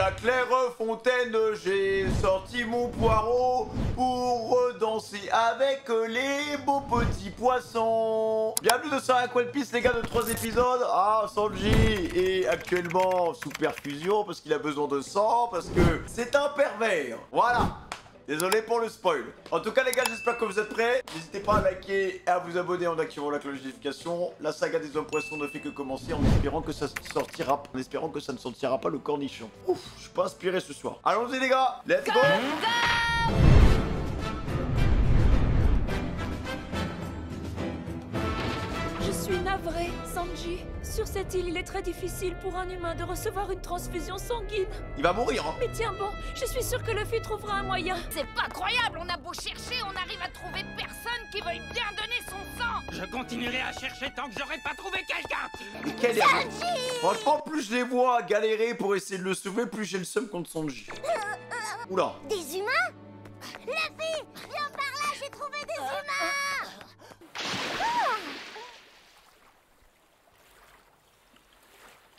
la claire fontaine, j'ai sorti mon poireau pour danser avec les beaux petits poissons. Bienvenue dans un One Piece, les gars, de 3 épisodes. Ah, Sanji est actuellement sous perfusion parce qu'il a besoin de sang, parce que c'est un pervers. Voilà. Désolé pour le spoil. En tout cas les gars, j'espère que vous êtes prêts. N'hésitez pas à liker et à vous abonner en activant la cloche de notification. La saga des hommes poissons ne fait que commencer en espérant que ça ne sortira pas le cornichon. Ouf, je suis pas inspiré ce soir. Allons-y les gars, let's go. Je suis navrée, Sanji. Sur cette île, il est très difficile pour un humain de recevoir une transfusion sanguine. Il va mourir hein. Mais tiens bon, je suis sûre que Luffy trouvera un moyen. C'est pas croyable, on a beau chercher, on arrive à trouver personne qui veuille bien donner son sang. Je continuerai à chercher tant que j'aurai pas trouvé quelqu'un. Mais quel est... Franchement, plus je les vois galérer pour essayer de le sauver, plus j'ai le seum contre Sanji. Oula. Des humains? Luffy, viens par là, j'ai trouvé des humains.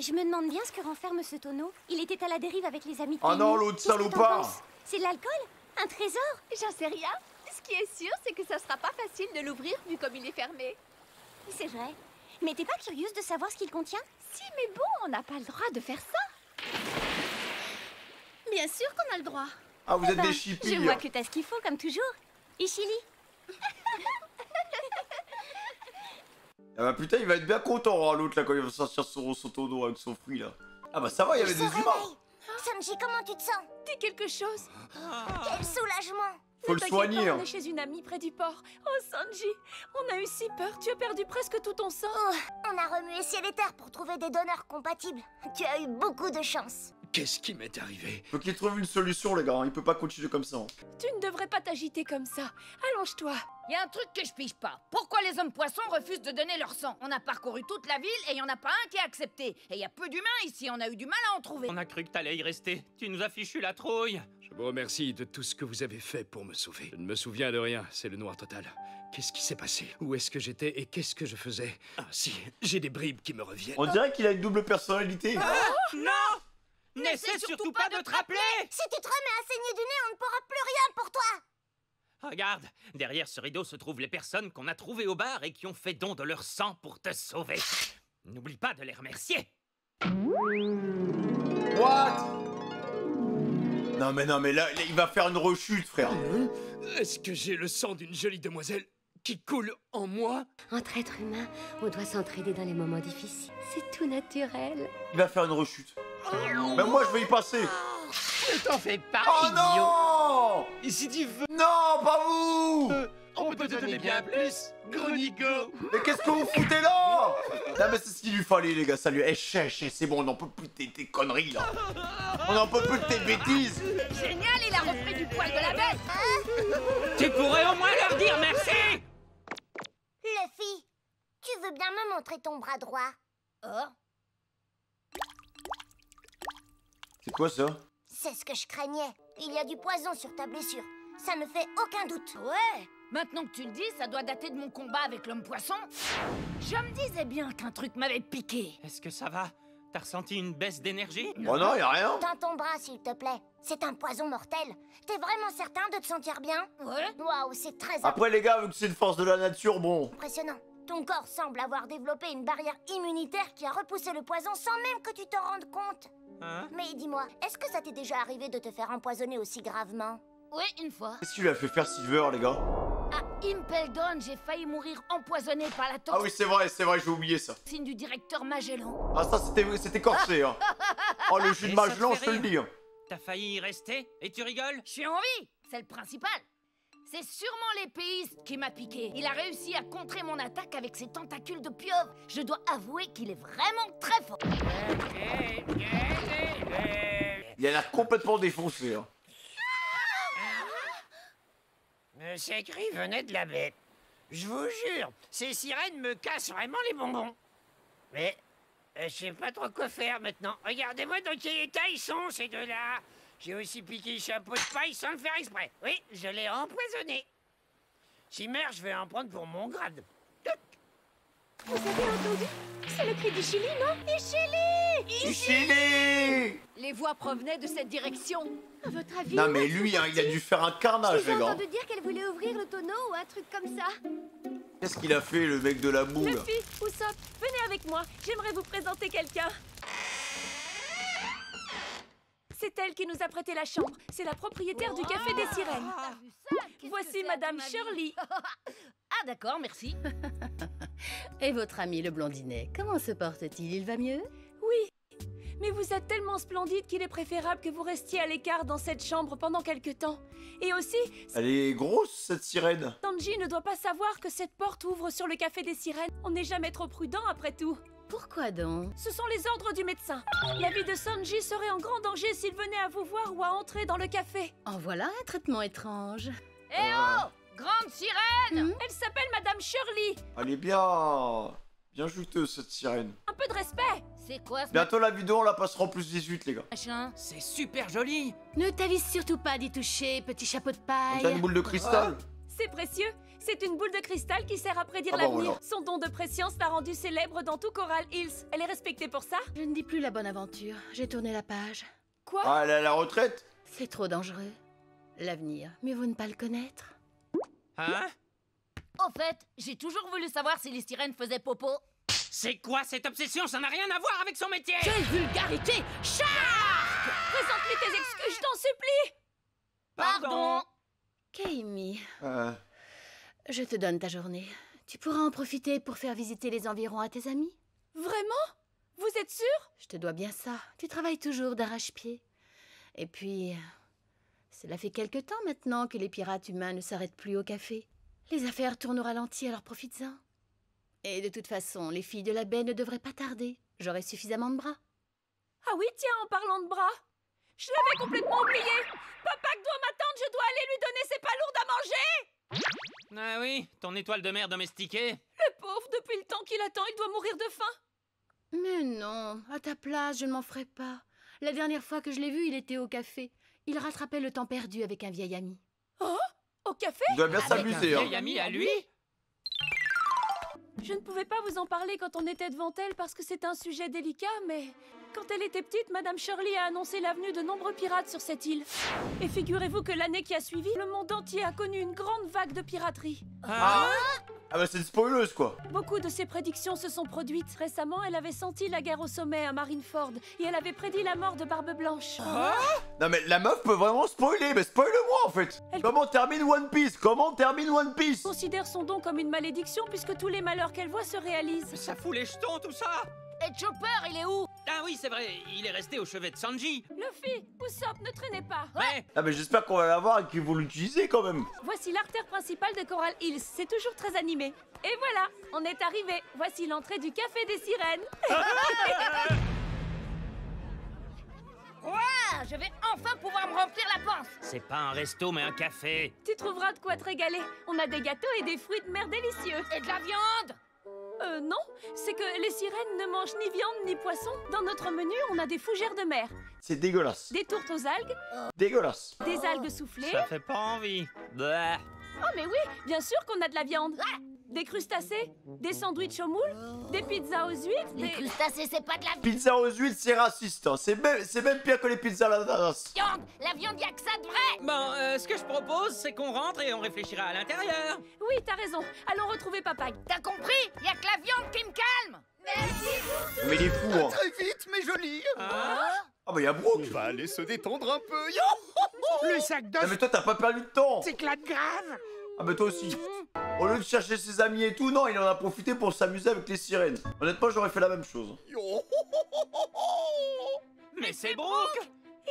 Je me demande bien ce que renferme ce tonneau. Il était à la dérive avec les amis de Oh Penny. non, l'autre Qu'est-ce que t'en salopard. penses? C'est de l'alcool? Un trésor? J'en sais rien. Ce qui est sûr, c'est que ça sera pas facile de l'ouvrir vu comme il est fermé. C'est vrai. Mais t'es pas curieuse de savoir ce qu'il contient? Si, mais bon, on n'a pas le droit de faire ça. Bien sûr qu'on a le droit. Ah, vous êtes Ben, des chippies. je vois que t'as ce qu'il faut, comme toujours. Ishili. Ah bah putain, il va être bien content hein, l'autre là quand il va sortir son tonneau avec son fruit là. Ah bah ça va, il y avait des humains. Sanji, comment tu te sens? Dis quelque chose. Quel soulagement. Faut le Ne t'inquiète soigner. pas, Hein. on est chez une amie près du port. Oh Sanji, on a eu si peur, tu as perdu presque tout ton sang. Oh, on a remué ciel et terre pour trouver des donneurs compatibles. Tu as eu beaucoup de chance. Qu'est-ce qui m'est arrivé? Faut qu'il trouve une solution les gars, hein. Il peut pas continuer comme ça. Hein. Tu ne devrais pas t'agiter comme ça. Allonge-toi. Y a un truc que je pige pas. Pourquoi les hommes poissons refusent de donner leur sang? On a parcouru toute la ville et y en a pas un qui a accepté. Et y a peu d'humains ici, on a eu du mal à en trouver. On a cru que t'allais y rester. Tu nous as fichu la trouille. Je vous remercie de tout ce que vous avez fait pour me sauver. Je ne me souviens de rien, c'est le noir total. Qu'est-ce qui s'est passé? Où est-ce que j'étais et qu'est-ce que je faisais? Ah si, j'ai des bribes qui me reviennent. On dirait qu'il a une double personnalité. Non! N'essaie surtout pas de te rappeler! Si tu te remets à saigner du nez, on ne pourra plus rien pour toi. Regarde, derrière ce rideau se trouvent les personnes qu'on a trouvées au bar et qui ont fait don de leur sang pour te sauver. N'oublie pas de les remercier. What? Non mais là, il va faire une rechute frère. Est-ce que j'ai le sang d'une jolie demoiselle qui coule en moi? Entre êtres humains, on doit s'entraider dans les moments difficiles. C'est tout naturel. Il va faire une rechute. Même moi je vais y passer. Ne t'en fais pas, Oh idiot! non! Et si tu veux, Non, pas vous! On peut te donner bien plus, gros Nico! Mais qu'est-ce que vous foutez là? Non mais c'est ce qu'il lui fallait les gars, ça lui... Eh c'est bon, on n'en peut plus de tes conneries là. On n'en peut plus de tes bêtises. Génial, il a repris du poil de la bête. Tu pourrais au moins leur dire merci! Luffy, tu veux bien me montrer ton bras droit? Oh, C'est quoi ça? C'est ce que je craignais. Il y a du poison sur ta blessure. Ça ne fait aucun doute. ouais. Maintenant que tu le dis, ça doit dater de mon combat avec l'homme poisson. Je me disais bien qu'un truc m'avait piqué. Est-ce que ça va? T'as ressenti une baisse d'énergie? Oh non, y a rien. Tends ton bras, s'il te plaît. C'est un poison mortel. T'es vraiment certain de te sentir bien? Ouais. Waouh, c'est très Après les gars, vu que c'est une force de la nature, bon. impressionnant. Ton corps semble avoir développé une barrière immunitaire qui a repoussé le poison sans même que tu t'en rendes compte. Hein? Mais dis-moi, est-ce que ça t'est déjà arrivé de te faire empoisonner aussi gravement? Oui, une fois. Qu'est-ce qu'il lui a fait faire Silver les gars? À Impel Down, j'ai failli mourir empoisonné par la Ah oui c'est vrai, j'ai oublié ça. toxine du directeur Magellan. Ah ça c'était corsé hein. Oh le jus de Et ça te Magellan, fait je te le rire dis hein. T'as failli y rester? Et tu rigoles? Je suis en vie, c'est le principal. C'est sûrement l'épéiste qui m'a piqué. Il a réussi à contrer mon attaque avec ses tentacules de pieuvre. Je dois avouer qu'il est vraiment très fort. Il a l'air complètement défoncé hein. Ce cri venait de la bête. Je vous jure, ces sirènes me cassent vraiment les bonbons. Mais je sais pas trop quoi faire maintenant. Regardez-moi dans quel état ils sont, ces deux-là. J'ai aussi piqué le chapeau de paille sans le faire exprès. Oui, je l'ai empoisonné. S'il meurt, je vais en prendre pour mon grade. Vous avez entendu? C'est le cri d'Ichili, non? Ichili! Ichili! Les voix provenaient de cette direction. À votre avis? Non mais lui, hein, il a dû faire un carnage, J'ai les gars. entendu dire qu'elle voulait ouvrir le tonneau ou un truc comme ça. Qu'est-ce qu'il a fait, le mec de la boue, là? Luffy, Usopp, venez avec moi. J'aimerais vous présenter quelqu'un. C'est elle qui nous a prêté la chambre. C'est la propriétaire du Café des Sirènes. T'as vu ça? Qu'est-ce Voici que c'est, à Madame ton avis? Shirley. Ah d'accord, merci. Et votre ami le blondinet, comment se porte-t-il? Il va mieux? Oui, mais vous êtes tellement splendide qu'il est préférable que vous restiez à l'écart dans cette chambre pendant quelque temps. Et aussi, Elle est grosse, cette sirène. Sanji ne doit pas savoir que cette porte ouvre sur le Café des Sirènes. On n'est jamais trop prudent après tout. Pourquoi donc? Ce sont les ordres du médecin. La vie de Sanji serait en grand danger s'il venait à vous voir ou à entrer dans le café. En voilà un traitement étrange. Eh oh! Grande sirène! Elle s'appelle Madame Shirley. Elle est bien juteuse, cette sirène. Un peu de respect. C'est quoi ce Bientôt la vidéo, on la passera en plus 18, les gars. machin? C'est super joli. Ne t'avise surtout pas d'y toucher, petit chapeau de On a une paille. boule de cristal. C'est précieux. C'est une boule de cristal qui sert à prédire Ah bah l'avenir. voilà. Son don de préscience l'a rendue célèbre dans tout Coral Hills. Elle est respectée pour ça. Je ne dis plus la bonne aventure, j'ai tourné la page. Quoi? Ah, elle est à la retraite. C'est trop dangereux. L'avenir, mieux vaut ne pas le connaître. Hein? Au fait, j'ai toujours voulu savoir si les sirènes faisaient popo. C'est quoi cette obsession? Ça n'a rien à voir avec son métier. Quelle vulgarité! Présente-lui tes excuses, je t'en supplie. Pardon! Keimi, Euh, je te donne ta journée. Tu pourras en profiter pour faire visiter les environs à tes amis. Vraiment? Vous êtes sûr? Je te dois bien ça. Tu travailles toujours d'arrache-pied. Et puis, cela fait quelque temps maintenant que les pirates humains ne s'arrêtent plus au café. Les affaires tournent au ralenti, alors profites-en. Et de toute façon, les filles de la baie ne devraient pas tarder. J'aurai suffisamment de bras. Ah oui, tiens, en parlant de bras. Je l'avais complètement oublié. Papac doit m'attendre, je dois aller lui donner ses palourdes à manger. Ah oui, ton étoile de mer domestiquée. Le pauvre, depuis le temps qu'il attend, il doit mourir de faim. Mais non, à ta place, je ne m'en ferai pas. La dernière fois que je l'ai vu, il était au café. Il rattrapait le temps perdu avec un vieil ami. Oh? Au café? il doit bien Avec un s'amuser, hein. vieil ami à lui. Je ne pouvais pas vous en parler quand on était devant elle parce que c'est un sujet délicat, mais... Quand elle était petite, Madame Shirley a annoncé l'avenue de nombreux pirates sur cette île. Et figurez-vous que l'année qui a suivi, le monde entier a connu une grande vague de piraterie. Ah bah c'est une spoileuse, quoi. Beaucoup de ses prédictions se sont produites. Récemment, elle avait senti la guerre au sommet à Marineford et elle avait prédit la mort de Barbe Blanche. Non mais la meuf peut vraiment spoiler, mais spoile-moi en fait. Elle- Comment termine One Piece? Comment termine One Piece? Considère son don comme une malédiction puisque tous les malheurs qu'elle voit se réalisent. Ça fout les jetons tout ça. Et Chopper, il est où? Ah oui, c'est vrai, il est resté au chevet de Sanji. Luffy, Usopp, ne traînez pas. Ouais. Ah mais j'espère qu'on va l'avoir et qu'ils vont l'utiliser quand même. Voici l'artère principale de Coral Hills. C'est toujours très animé. Et voilà, on est arrivé. Voici l'entrée du Café des Sirènes. Ah, je vais enfin pouvoir me remplir la panse. C'est pas un resto mais un café. Tu trouveras de quoi te régaler. On a des gâteaux et des fruits de mer délicieux. Et de la viande. Non, c'est que les sirènes ne mangent ni viande ni poisson. Dans notre menu, on a des fougères de mer, C'est dégueulasse. des tourtes aux algues, Dégueulasse. des algues soufflées. Ça fait pas envie. Bah. Oh mais oui, bien sûr qu'on a de la viande. Des crustacés, des sandwichs aux moules, des pizzas aux huîtres, Les des... crustacés, c'est pas de la Pizza aux huîtres, c'est raciste. Hein. C'est même pire que les pizzas à l'ananas. viande. La viande, y'a que ça de vrai. Bon, ce que je propose, c'est qu'on rentre et on réfléchira à l'intérieur. Oui, t'as raison. Allons retrouver Papag. T'as compris? Y'a que la viande qui me calme. Mais il est fou, hein. Très vite, mes jolis. Ah. Ah bah y'a Brooke. On va aller se détendre un peu. Le sac d'os Ah mais toi t'as pas perdu de temps. s'éclate grave. Ah mais toi aussi. Au lieu de chercher ses amis et tout, non, il en a profité pour s'amuser avec les sirènes. Honnêtement, j'aurais fait la même chose. Mais c'est Brooke.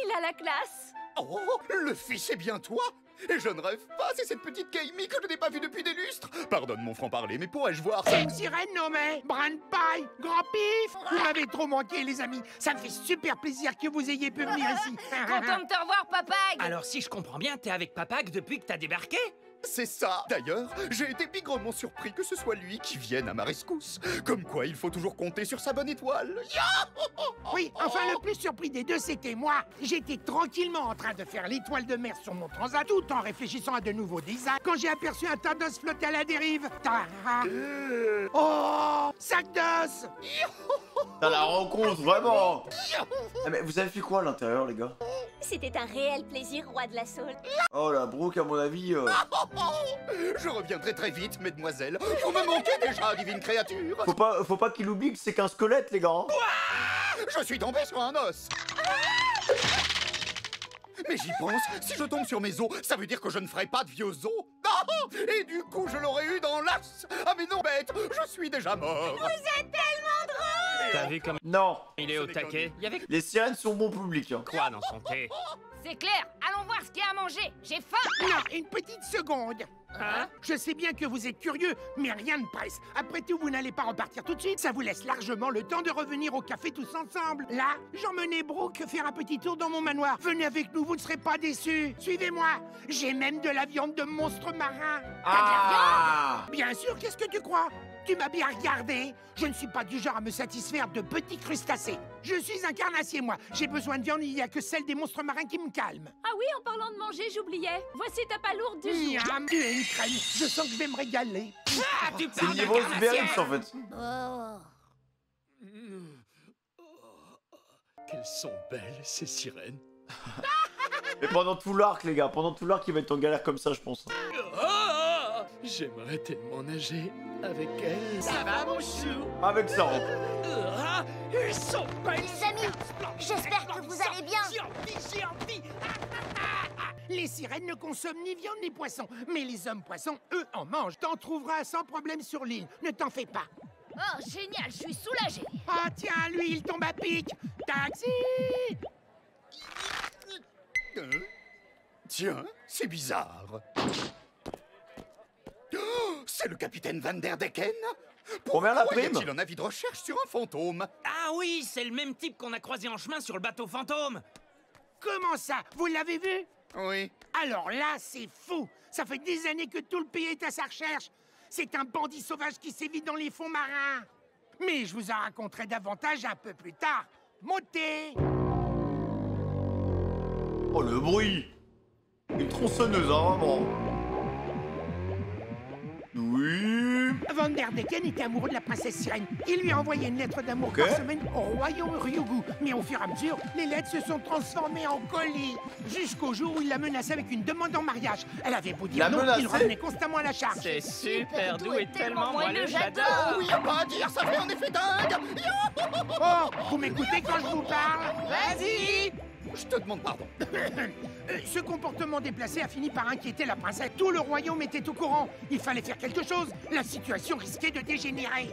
Il a la classe. Oh, le fils, c'est bien toi. Et je ne rêve pas, c'est cette petite Keimi que je n'ai pas vue depuis des lustres. Pardonne mon franc-parler, mais pourrais-je voir C'est une sirène nommée Bran Pie, Grand Pif. Vous m'avez trop manqué, les amis. Ça me fait super plaisir que vous ayez pu venir ici. Content de te revoir, Papag. Alors si je comprends bien, t'es avec Papag depuis que t'as débarqué? C'est ça. D'ailleurs, j'ai été bigrement surpris que ce soit lui qui vienne à ma rescousse. Comme quoi, il faut toujours compter sur sa bonne étoile. Oui, enfin, le plus surpris des deux, c'était moi. J'étais tranquillement en train de faire l'étoile de mer sur mon transat, tout en réfléchissant à de nouveaux designs, quand j'ai aperçu un tas d'os flotter à la dérive. Tara. Oh, sac d'os. T'as la rencontre, vraiment. Ah, mais vous avez fait quoi à l'intérieur, les gars? C'était un réel plaisir, roi de la Saule. Oh, la Brooke, à mon avis... Je reviendrai très vite, mesdemoiselles. Vous me manquez déjà, divine créature. Faut pas qu'il oublie que c'est qu'un squelette, les gars. Hein. Je suis tombé sur un os. Mais j'y pense, si je tombe sur mes os, ça veut dire que je ne ferai pas de vieux os. Et du coup, je l'aurais eu dans l'os. Ah mais non, bête, je suis déjà mort. Vous êtes tellement drôle. T'as vu comme Non. il est au taquet? Il y avait Les sirènes sont bon public. Hein. quoi dans son thé? C'est clair, allons voir ce qu'il y a à manger. J'ai faim. Non, une petite seconde. Hein? Je sais bien que vous êtes curieux, mais rien ne presse. Après tout, vous n'allez pas repartir tout de suite. Ça vous laisse largement le temps de revenir au café tous ensemble. Là, j'emmenais Brooke faire un petit tour dans mon manoir. Venez avec nous, vous ne serez pas déçus. Suivez-moi. J'ai même de la viande de monstre marin. Ah. Bien sûr, qu'est-ce que tu crois? Tu m'as bien regardé. Je ne suis pas du genre à me satisfaire de petits crustacés. Je suis un carnassier, moi. J'ai besoin de viande, il n'y a que celle des monstres marins qui me calme. Ah oui, en parlant de manger, j'oubliais. Voici ta palourde du jour. Miam, tu es une crème. Je sens que je vais me régaler. Ah, tu C'est le niveau Uber Eats, en fait. Qu'elles sont belles, ces sirènes. Mais pendant tout l'arc, les gars, pendant tout l'arc, il va être en galère comme ça, je pense. J'aimerais tellement nager avec elles. Ça va, mon chou? Avec ça. Ils sont belles. Les amis, j'espère que vous allez bien. J'ai envie. Les sirènes ne consomment ni viande ni poisson, mais les hommes poissons, eux, en mangent. T'en trouveras sans problème sur l'île, ne t'en fais pas. Oh, génial, je suis soulagée. Ah tiens, lui, il tombe à pic. Taxi! Tiens, c'est bizarre. Oh, c'est le capitaine Van der Decken. Combien la Pourquoi y prime? a-t-il un avis de recherche sur un fantôme? Ah oui, c'est le même type qu'on a croisé en chemin sur le bateau fantôme. Comment ça? Vous l'avez vu? Oui. Alors là, c'est fou. Ça fait des années que tout le pays est à sa recherche. C'est un bandit sauvage qui sévit dans les fonds marins. Mais je vous en raconterai davantage un peu plus tard. Montez! Oh, le bruit. Une tronçonneuse, hein, vraiment. Oui. Van der Decken était amoureux de la princesse sirène. Il lui a envoyé une lettre d'amour par semaine au royaume Ryugu. Mais au fur et à mesure, les lettres se sont transformées en colis. Jusqu'au jour où il l'a menacée avec une demande en mariage. Elle avait beau dire non, il revenait constamment à la charge. C'est super doux et tellement moelleux, moelleux, j'adore. Oh oui, y a pas à dire, ça fait un effet dingue. Oh, vous m'écoutez quand je vous parle? Vas-y. Je te demande pardon. Ce comportement déplacé a fini par inquiéter la princesse. Tout le royaume était au courant. Il fallait faire quelque chose. La situation risquait de dégénérer.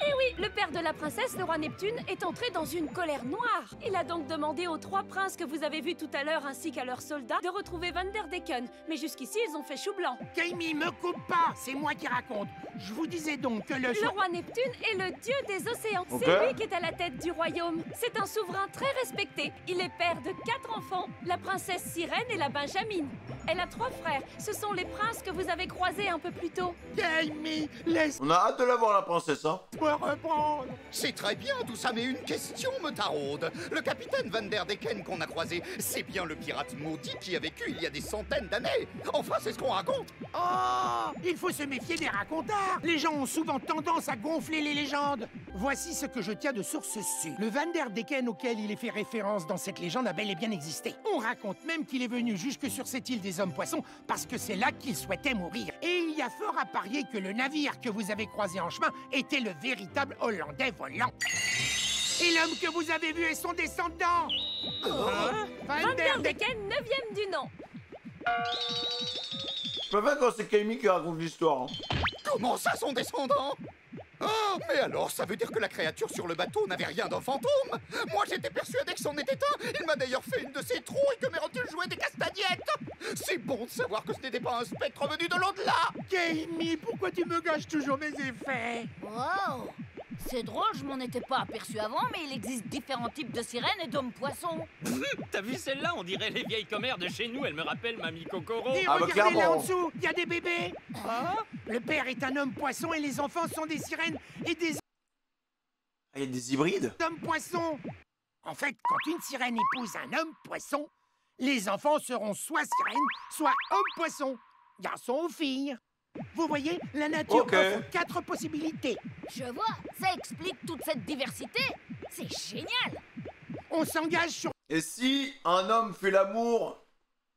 Eh oui, le père de la princesse, le roi Neptune, est entré dans une colère noire. Il a donc demandé aux 3 princes que vous avez vus tout à l'heure ainsi qu'à leurs soldats de retrouver Van der Decken. Mais jusqu'ici, ils ont fait chou blanc. Kaimi, me coupe pas. C'est moi qui raconte. Je vous disais donc que Le roi Neptune est le dieu des océans. Ok. C'est lui qui est à la tête du royaume. C'est un souverain très respecté. Il est père de 4 enfants, la princesse Sirène et la Benjamine. Elle a 3 frères. Ce sont les princes que vous avez croisés un peu plus tôt. Kaimi, laisse-moi On a hâte de la voir, la princesse, hein. reprendre. C'est très bien tout ça, mais une question me taraude. Le capitaine Van der Decken qu'on a croisé, c'est bien le pirate maudit qui a vécu il y a des centaines d'années. Enfin, c'est ce qu'on raconte. Oh, il faut se méfier des racontards. Les gens ont souvent tendance à gonfler les légendes. Voici ce que je tiens de source sûre. Le Van der Decken auquel il est fait référence dans cette légende a bel et bien existé. On raconte même qu'il est venu jusque sur cette île des hommes poissons parce que c'est là qu'il souhaitait mourir. Et il y a fort à parier que le navire que vous avez croisé en chemin était le véritable Hollandais volant. Et l'homme que vous avez vu est son descendant. Van der Decken, 9e du nom. Je préfère quand c'est Kaimi qui raconte l'histoire. Hein. Comment ça, son descendant? Oh, mais alors, ça veut dire que la créature sur le bateau n'avait rien d'un fantôme? Moi, j'étais persuadé que c'en était un. Il m'a d'ailleurs fait une de ses trous et que mes rotules jouaient des castagnettes. C'est bon de savoir que ce n'était pas un spectre venu de l'au-delà. Kaimi, pourquoi tu me gâches toujours mes effets? Wow, C'est drôle, je m'en étais pas aperçu avant, mais il existe différents types de sirènes et d'hommes-poissons. T'as vu celle-là? On dirait les vieilles commères de chez nous. Elle me rappelle Mamie Kokoro. Et regardez là en dessous, il y a des bébés. Le père est un homme-poisson et les enfants sont des sirènes et des Ah, il y a des hybrides? hommes-poissons. En fait, quand une sirène épouse un homme-poisson, les enfants seront soit sirènes, soit hommes-poissons. Garçons ou filles. Vous voyez, la nature offre 4 possibilités. Je vois, ça explique toute cette diversité. C'est génial. On s'engage sur... Et si un homme fait l'amour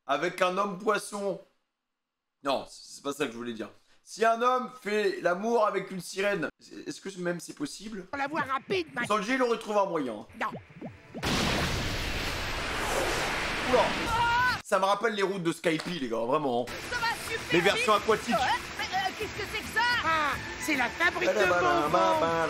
avec un homme poisson? Non, c'est pas ça que je voulais dire. Si un homme fait l'amour avec une sirène, est-ce que même c'est possible? la voie rapide, ma... Sanji, il aurait trouvé un moyen. Non. Oula. Ça me rappelle les routes de Skype, les gars, vraiment. Ça va super Les versions vite. aquatiques. Mais qu'est-ce que c'est que ça? Ah, c'est la fabrique de bonbons.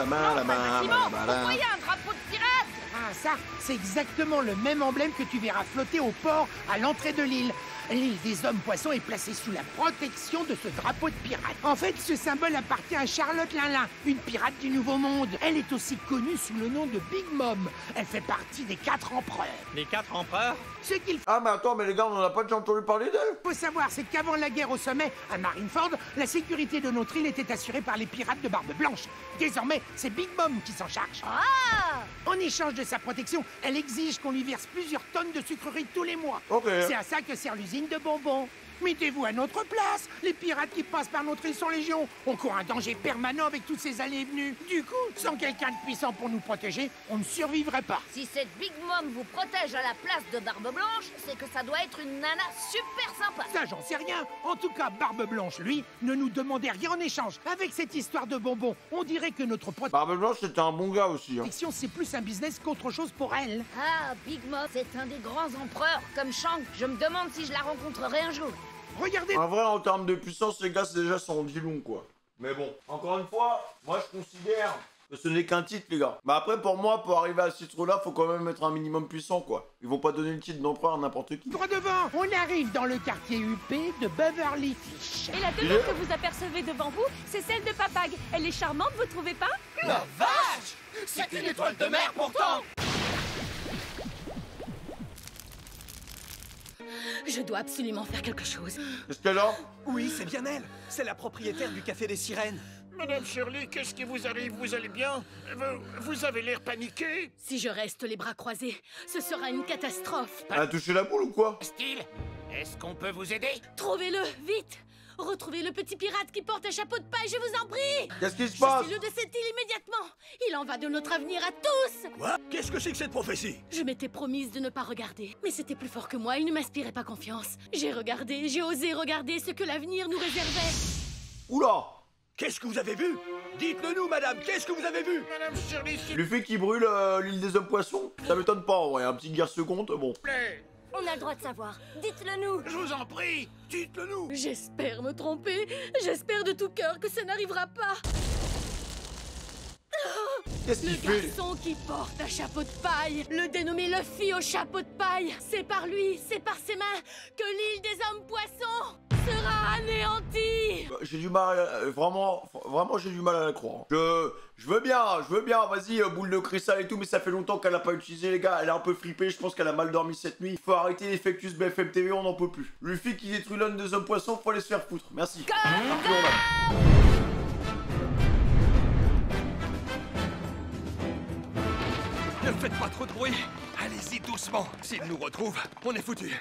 Pourquoi il y a un drapeau de pirate? Ah, ça, c'est exactement le même emblème que tu verras flotter au port à l'entrée de l'île. L'île des hommes-poissons est placée sous la protection de ce drapeau de pirate. En fait, ce symbole appartient à Charlotte Linlin, une pirate du Nouveau Monde. Elle est aussi connue sous le nom de Big Mom. Elle fait partie des 4 empereurs. Les 4 empereurs? Ce qu'il Ah, mais attends, mais les gars, on en a pas déjà entendu parler d'elle? faut savoir, c'est qu'avant la guerre au sommet, à Marineford, la sécurité de notre île était assurée par les pirates de Barbe Blanche. Désormais, c'est Big Mom qui s'en charge. Ah! En échange de sa protection, elle exige qu'on lui verse plusieurs tonnes de sucreries tous les mois. Ok. C'est à ça que sert l'usine de bonbons. Mettez-vous à notre place. Les pirates qui passent par notre île sont légion. On court un danger permanent avec tous ces allées et venues. Du coup, sans quelqu'un de puissant pour nous protéger, on ne survivrait pas. Si cette Big Mom vous protège à la place de Barbe Blanche, c'est que ça doit être une nana super sympa. Ça, j'en sais rien. En tout cas, Barbe Blanche, lui, ne nous demandait rien en échange. Avec cette histoire de bonbons, on dirait que notre Barbe Blanche, c'était un bon gars aussi. Hein. protection, c'est plus un business qu'autre chose pour elle. Ah, Big Mom, c'est un des grands empereurs, comme Shang. Je me demande si je la rencontrerai un jour. Regardez. En vrai, en termes de puissance, les gars, c'est déjà son dit long, quoi. Mais bon, encore une fois, moi, je considère que ce n'est qu'un titre, les gars. Mais après, pour moi, pour arriver à ce titre-là, faut quand même être un minimum puissant, quoi. Ils vont pas donner le titre d'empereur à n'importe qui. Droit devant. On arrive dans le quartier UP de Beverly Fish. Et la demeure que vous apercevez devant vous, c'est celle de Papag. Elle est charmante, vous trouvez pas? La vache! C'est une étoile de mer pourtant! Je dois absolument faire quelque chose. Est-ce qu'elle a? Oui, c'est bien elle. C'est la propriétaire du Café des Sirènes. Madame Shirley, qu'est-ce qui vous arrive? Vous allez bien? Vous avez l'air paniqué. Si je reste les bras croisés, ce sera une catastrophe. Elle a touché la boule ou quoi? Style, est-ce qu'on peut vous aider? Trouvez-le, vite! Retrouvez le petit pirate qui porte un chapeau de paille, je vous en prie! Qu'est-ce qui se passe? Chassez-le de cette île immédiatement! Il en va de notre avenir à tous! Quoi? Qu'est-ce que c'est que cette prophétie? Je m'étais promise de ne pas regarder, mais c'était plus fort que moi, il ne m'inspirait pas confiance. J'ai regardé, j'ai osé regarder ce que l'avenir nous réservait. Oula! Qu'est-ce que vous avez vu? Dites-le nous, madame, qu'est-ce que vous avez vu? Madame Shirley, s'il Le fait qu'il brûle l'île des hommes poissons, ça m'étonne pas en vrai, un petit guerre seconde, bon. vous plaît. On a le droit de savoir. Dites-le nous. Je vous en prie, dites-le nous. J'espère me tromper, j'espère de tout cœur que ça n'arrivera pas. Qu'est-ce Le qu'il fait? garçon qui porte un chapeau de paille, le dénommé Luffy au chapeau de paille, c'est par lui, c'est par ses mains que l'île des hommes poissons sera anéantie. J'ai du mal, vraiment j'ai du mal à la croire. Je veux bien, vas-y, boule de cristal et tout, mais ça fait longtemps qu'elle a pas utilisé, les gars. Elle est un peu fripée, je pense qu'elle a mal dormi cette nuit. Il faut arrêter les fake news BFM TV, on n'en peut plus. Luffy qui détruit l'âne des hommes poissons, faut aller se faire foutre. Merci. Ne faites pas trop de bruit. Allez-y doucement. S'ils nous retrouvent, on est foutus.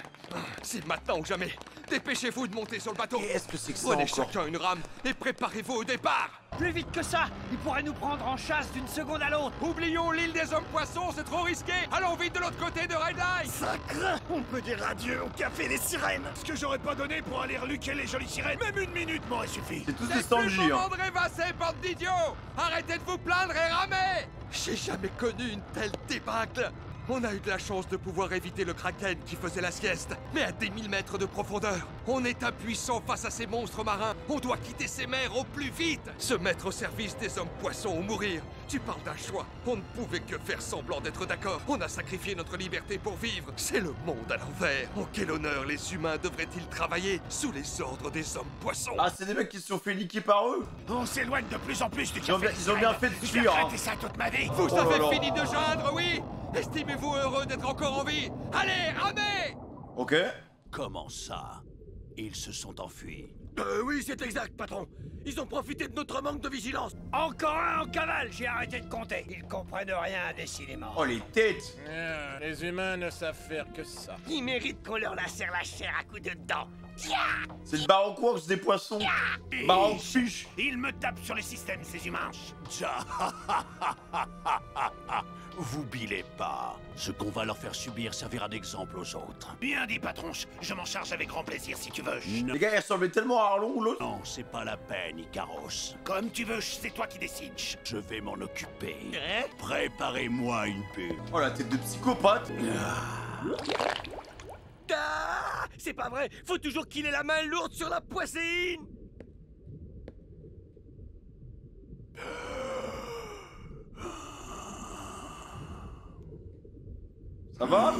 C'est maintenant ou jamais. Dépêchez-vous de monter sur le bateau. Qu'est-ce que c'est que ça Prenez encore? chacun une rame et préparez-vous au départ. Plus vite que ça! Il pourrait nous prendre en chasse d'une seconde à l'autre! Oublions l'île des hommes poissons, c'est trop risqué. Allons vite de l'autre côté de Red Eye. Ça craint! On peut dire adieu au Café des Sirènes! Ce que j'aurais pas donné pour aller reluquer les jolies sirènes, même une minute m'aurait suffi. C'est tous des C'est plus Sanji, le hein. moment de rêvasser, bande d'idiots. Arrêtez de vous plaindre et ramez. J'ai jamais connu une telle débâcle. On a eu de la chance de pouvoir éviter le kraken qui faisait la sieste. Mais à des 1000 mètres de profondeur, on est impuissant face à ces monstres marins. On doit quitter ces mers au plus vite. Se mettre au service des hommes poissons ou mourir. Tu parles d'un choix. On ne pouvait que faire semblant d'être d'accord. On a sacrifié notre liberté pour vivre. C'est le monde à l'envers. En quel honneur les humains devraient-ils travailler sous les ordres des hommes poissons? Ah, c'est des mecs qui se sont fait niquer par eux. On s'éloigne de plus en plus du Ils ont bien fait de Je vais fuir. Hein. regretter ça toute ma vie. Vous Oh là avez là. fini de geindre, oui? Estimez-vous heureux d'être encore en vie? Allez, ramez! Ok. Comment ça? Ils se sont enfuis. Oui, c'est exact, patron. Ils ont profité de notre manque de vigilance. Encore un en cavale, j'ai arrêté de compter. Ils comprennent rien, décidément. Oh, les têtes. Les humains ne savent faire que ça. Ils méritent qu'on leur lacère la chair à coups de dents. C'est le Baron Quarks des poissons. Baron Fish. Ils me tapent sur les systèmes, ces humains. Vous bilez pas. Ce qu'on va leur faire subir servira d'exemple aux autres. Bien dit, patron. Je m'en charge avec grand plaisir, si tu veux. Les gars, ils ressemblaient tellement à Arlong ou l'autre. Non, c'est pas la peine, Icaros. Comme tu veux, c'est toi qui décides. Je vais m'en occuper. Préparez-moi une pub. Oh, la tête de psychopathe. Ah, c'est pas vrai. Faut toujours qu'il ait la main lourde sur la poissine. Ça va?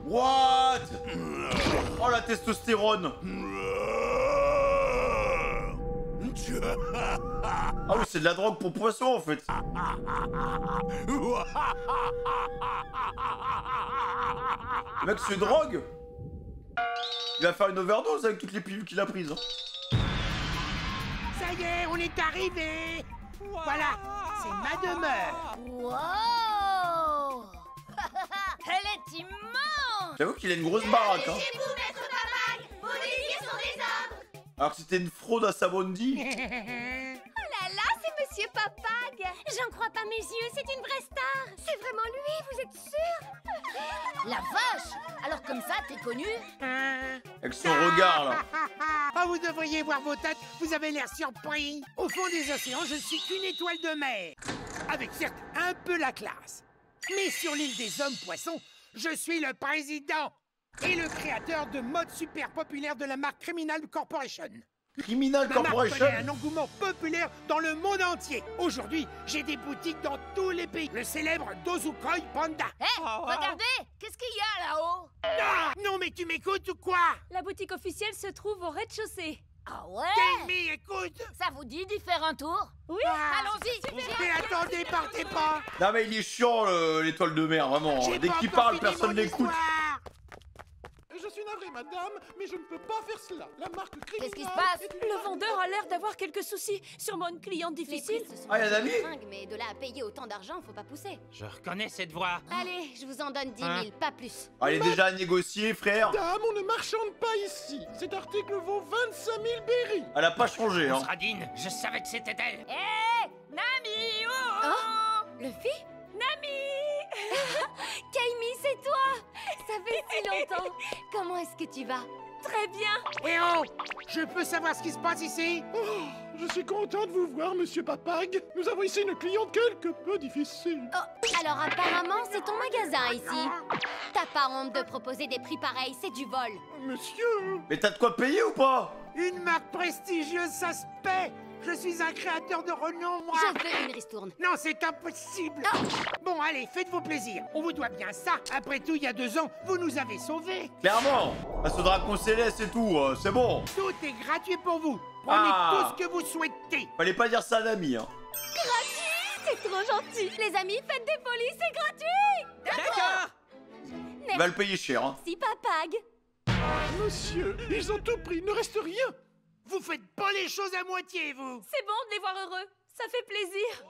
What? Oh, la testostérone. Ah oui, c'est de la drogue pour poisson en fait. Le mec se drogue. Il va faire une overdose avec toutes les pilules qu'il a prises. Ça y est, on est arrivé. Voilà, c'est ma demeure. Wow. Elle est immense. J'avoue qu'il a une grosse baraque. Hein. Chez vous, maître Papag, vos désirs sont des ordres. Alors que c'était une fraude à Sabondi. Oh là là, c'est Monsieur Papag. J'en crois pas mes yeux, c'est une vraie star. C'est vraiment lui, vous êtes sûr? La vache. Alors comme ça, t'es connu? Avec son regard là. Ah, vous devriez voir vos têtes, vous avez l'air surpris. Au fond des océans, je ne suis qu'une étoile de mer. Avec certes un peu la classe. Mais sur l'île des hommes poissons, je suis le président et le créateur de mode super populaire de la marque Criminal Corporation. Criminal Ma marque Corporation. connaît un engouement populaire dans le monde entier. Aujourd'hui, j'ai des boutiques dans tous les pays. Le célèbre Dozukoi Panda. Regardez, qu'est-ce qu'il y a là-haut? Ah, non, mais tu m'écoutes ou quoi? La boutique officielle se trouve au rez-de-chaussée. Ah ouais? Tammy, écoute. Ça vous dit d'y faire un tour? Oui. Allons-y. Mais attendez, partez pas. Non mais il est chiant l'étoile de mer, vraiment. J'ai Dès pas qu'il encore parle, fini personne mon n'écoute. histoire. Je suis navré, madame, mais je ne peux pas faire cela. La marque criminelle... Qu'est-ce qui se passe? Le vendeur a l'air d'avoir quelques soucis. Sûrement une cliente difficile. Ah, y'a Dami? Mais de là à payer autant d'argent, faut pas pousser. Je reconnais cette voix. Allez, je vous en donne 10 000, pas plus. Ah, il est déjà à négocier, frère. Dame, on ne marchande pas ici. Cet article vaut 25 000 berries. Elle a pas changé, hein. Radine, je savais que c'était elle. Hé, Nami, oh, Oh, Luffy? Nami. Kaimi, c'est toi! Ça fait si longtemps. Comment est-ce que tu vas? Très bien. Eh oh, je peux savoir ce qui se passe ici? Oh, je suis content de vous voir, monsieur Papag. Nous avons ici une cliente quelque peu difficile. Oh, alors apparemment, c'est ton magasin ici. T'as pas honte de proposer des prix pareils, c'est du vol. Monsieur... Mais t'as de quoi payer ou pas? Une marque prestigieuse, ça se paie. Je suis un créateur de renom, moi. Je veux une ristourne. Non, c'est impossible. Bon, allez, faites-vous plaisir. On vous doit bien ça. Après tout, il y a 2 ans, vous nous avez sauvés. Clairement. Bah, ce Dracon Céleste et tout, c'est bon. Tout est gratuit pour vous. Prenez Ah. tout ce que vous souhaitez. Fallait pas dire ça à Dami, hein. Gratuit! C'est trop gentil. Les amis, faites des folies, c'est gratuit. D'accord. Il va le payer cher, hein. Merci, Papag. Monsieur, ils ont tout pris, il ne reste rien. Vous faites pas les choses à moitié, vous. C'est bon de les voir heureux. Ça fait plaisir.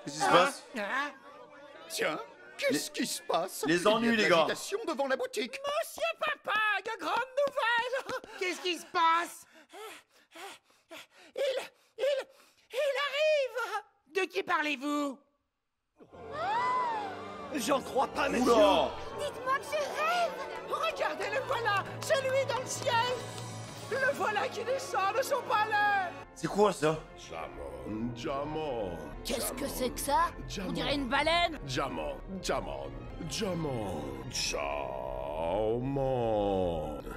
Qu'est-ce qui se passe? Tiens, qu'est-ce qui se passe? les ennuis, les gars. L'agitation devant la boutique. Monsieur Papag, grande nouvelle. Qu'est-ce qui se passe? Il arrive. De qui parlez-vous? J'en crois pas, monsieur. Oula. Dites-moi que je rêve. Regardez, le voilà, celui dans le ciel. Le voilà qui descend de son palais. C'est quoi ça? Diamant. Qu'est-ce que c'est que ça? On dirait une baleine. Diamant.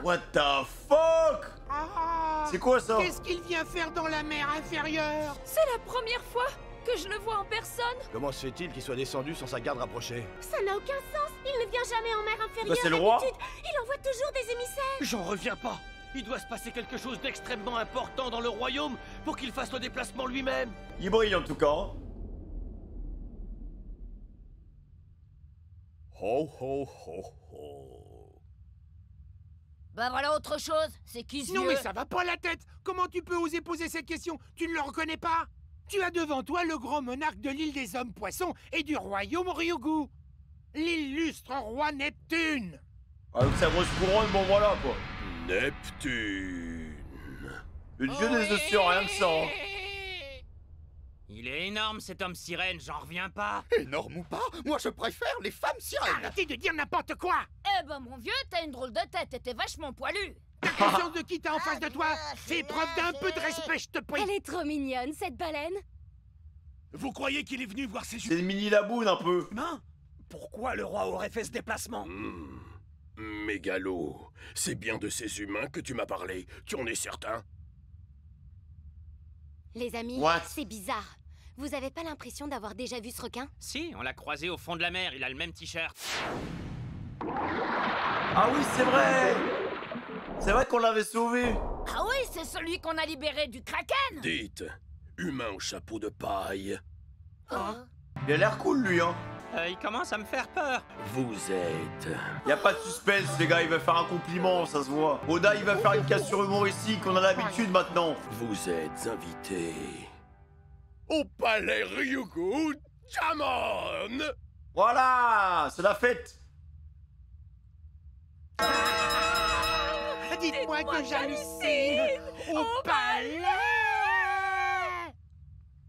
What the fuck? C'est quoi ça? Qu'est-ce qu'il vient faire dans la mer inférieure? C'est la première fois que je le vois en personne. Comment se fait-il qu'il soit descendu sans sa garde rapprochée? Ça n'a aucun sens. Il ne vient jamais en mer inférieure. Bah, c'est le roi. D'habitude, il envoie toujours des émissaires. J'en reviens pas. Il doit se passer quelque chose d'extrêmement important dans le royaume pour qu'il fasse le déplacement lui-même. Il brille en tout cas. Hein. Ho ho ho ho. Bah voilà autre chose. C'est qui ce Non vieux? mais ça va pas la tête. Comment tu peux oser poser cette question? Tu ne le reconnais pas? Tu as devant toi le grand monarque de l'île des hommes poissons et du royaume Ryugu. L'illustre roi Neptune. Avec sa grosse couronne, bon voilà quoi. Neptune. Le dieu des océans, rien que ça. Hein. Il est énorme cet homme sirène, j'en reviens pas. Énorme ou pas, moi je préfère les femmes sirènes. Arrêtez de dire n'importe quoi. Eh ben mon vieux, t'as une drôle de tête et t'es vachement poilu. T'as conscience de qui t'as en face de toi? Fais preuve d'un peu de respect, je te prie. Elle est trop mignonne, cette baleine. Vous croyez qu'il est venu voir ses C'est une mini laboune un peu. humains? Pourquoi le roi aurait fait ce déplacement? Mégalo, c'est bien de ces humains que tu m'as parlé. Tu en es certain? Les amis, What? c'est bizarre. Vous avez pas l'impression d'avoir déjà vu ce requin? Si, on l'a croisé au fond de la mer, il a le même t-shirt. Ah oui, c'est vrai. C'est vrai qu'on l'avait sauvé. Ah oui, c'est celui qu'on a libéré du kraken. Dites, humain au chapeau de paille. Il a l'air cool lui hein. Il commence à me faire peur. Vous êtes... Y a pas de suspense les gars, il va faire un compliment, ça se voit. Oda il va faire une cassure humoristique, on a l'habitude maintenant. Vous êtes invité au palais Ryugu Diamond. Voilà, c'est la fête. Dites-moi que j'hallucine au palais.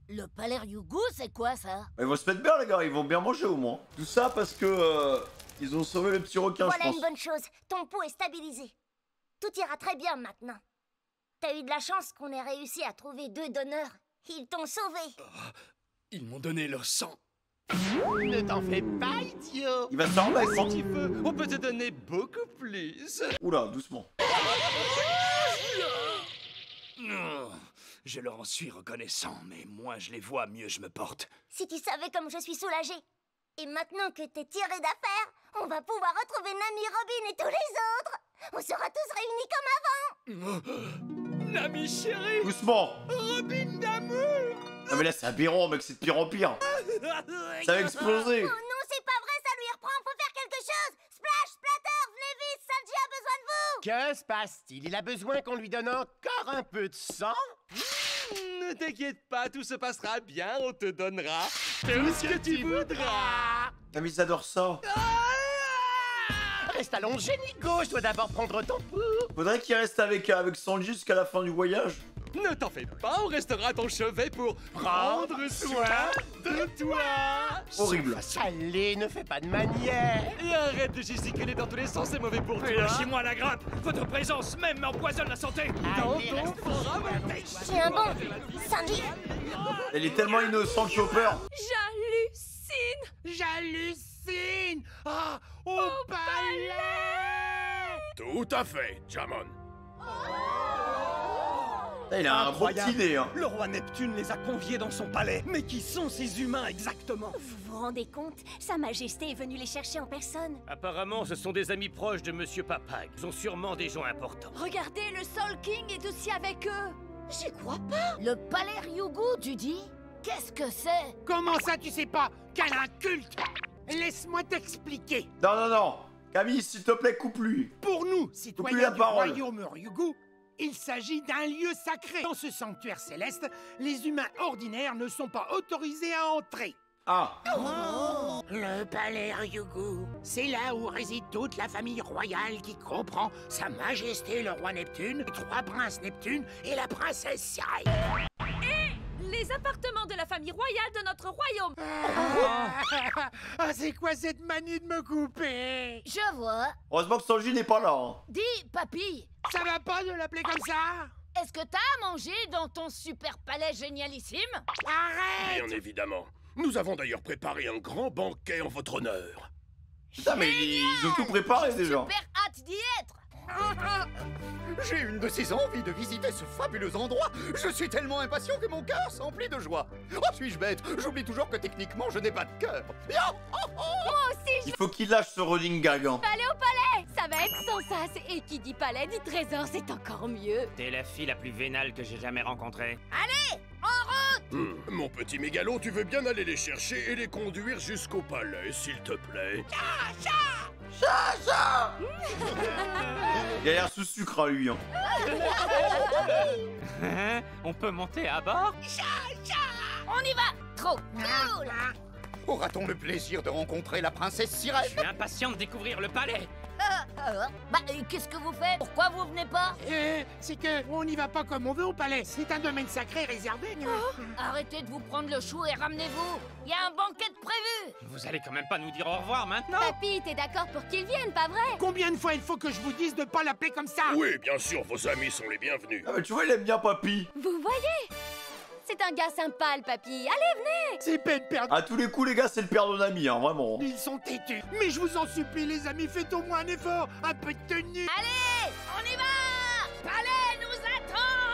Le palais Ryugu, c'est quoi ça? Ils vont se mettre bien les gars, ils vont bien manger au moins. Tout ça parce que ils ont sauvé le petit requin, Voilà je pense. une bonne chose. Ton pot est stabilisé. Tout ira très bien maintenant. T'as eu de la chance qu'on ait réussi à trouver 2 donneurs. Ils t'ont sauvé. Ils m'ont donné leur sang. Ne t'en fais pas, idiot. Il va se remettre. Si tu veux, on peut te donner beaucoup plus. Oula, doucement. Je leur en suis reconnaissant, mais moins je les vois, mieux je me porte. Si tu savais comme je suis soulagée. Et maintenant que t'es tiré d'affaire, on va pouvoir retrouver Nami, Robin et tous les autres. On sera tous réunis comme avant. Nami chérie. Doucement. Robin d'amour. Non mais là c'est aberrant mec, c'est de pire en pire. Ça va exploser. Oh non, c'est pas vrai, ça lui reprend, faut faire quelque chose. Splash, Splatter, venez vite, Sanji a besoin de vous. Que se passe-t-il? Il a besoin qu'on lui donne encore un peu de sang? Ne t'inquiète pas, tout se passera bien, on te donnera tout ce que tu voudras. Ah mais ils adorent ça. Reste allongé, Nico, je dois d'abord prendre ton pouls. Faudrait qu'il reste avec Sanji jusqu'à la fin du voyage. Ne t'en fais pas, on restera à ton chevet pour prendre soin de toi. Horrible. Allez, ne fais pas de manière. Et arrête de gesticuler dans tous les sens, c'est mauvais pour toi. Lâchez-moi la grappe, votre présence même m'empoisonne la santé. J'ai un bon. Sanji. Elle est tellement innocente, Chopper. J'hallucine. Ah, au palais. Tout à fait, Jamon. Il a un beau petit nez, hein. Le roi Neptune les a conviés dans son palais. Mais qui sont ces humains exactement? Vous vous rendez compte? Sa Majesté est venue les chercher en personne. Apparemment, ce sont des amis proches de Monsieur Papag. Ils sont sûrement des gens importants. Regardez, le Soul King est aussi avec eux. J'y crois pas. Le palais Ryugu, tu dis? Qu'est-ce que c'est? Comment ça, tu sais pas qu'elle a un culte? Laisse-moi t'expliquer. Non. Camille, s'il te plaît, coupe-lui. Pour nous, Coupe-lui citoyens la du parole. royaume Ryugu, il s'agit d'un lieu sacré. Dans ce sanctuaire céleste, les humains ordinaires ne sont pas autorisés à entrer. Ah. Le palais Ryugu, c'est là où réside toute la famille royale qui comprend Sa Majesté le roi Neptune, les 3 princes Neptune et la princesse Sirène. Les appartements de la famille royale de notre royaume. Ah, c'est quoi cette manie de me couper? Je vois. Heureusement que Sanji n'est pas là. Hein. Dis, papy. Ça va pas de l'appeler comme ça? est-ce que t'as à manger dans ton super palais génialissime? Arrête! Bien évidemment. Nous avons d'ailleurs préparé un grand banquet en votre honneur. Putain, mais ils ont tout préparé déjà. Super hâte d'y être! J'ai une de ces envies de visiter ce fabuleux endroit. Je suis tellement impatient que mon cœur s'emplit de joie. Oh, suis-je bête? J'oublie toujours que techniquement, je n'ai pas de cœur. Moi aussi, Il faut qu'il lâche ce running gag. Hein. Aller au palais! Ça va être sans sas. Et qui dit palais dit trésor, c'est encore mieux. T'es la fille la plus vénale que j'ai jamais rencontrée. Allez, en route! Mon petit mégalo, tu veux bien aller les chercher et les conduire jusqu'au palais, s'il te plaît? Chacha. Il a l'air sous sucre à lui. Hein. On peut monter à bord? On y va! Trop cool! Aura-t-on le plaisir de rencontrer la princesse Sirène? Je suis impatient de découvrir le palais. Qu'est-ce que vous faites? Pourquoi vous venez pas? C'est que on n'y va pas comme on veut au palais. C'est un domaine sacré réservé. Arrêtez de vous prendre le chou et ramenez-vous. Il y a un banquet de prévu. Vous allez quand même pas nous dire au revoir maintenant? Papy, t'es d'accord pour qu'il vienne, pas vrai? Combien de fois il faut que je vous dise de pas l'appeler comme ça? Oui, bien sûr, vos amis sont les bienvenus. Ah, mais tu vois, il aime bien Papy. Vous voyez? C'est un gars sympa, le papy. Allez, venez! C'est peine perdue. À tous les coups, les gars, c'est le père de Nami, hein, vraiment. Ils sont têtus. Mais je vous en supplie, les amis, faites au moins un effort. Un peu de tenue. Allez, on y va! Palais nous attend!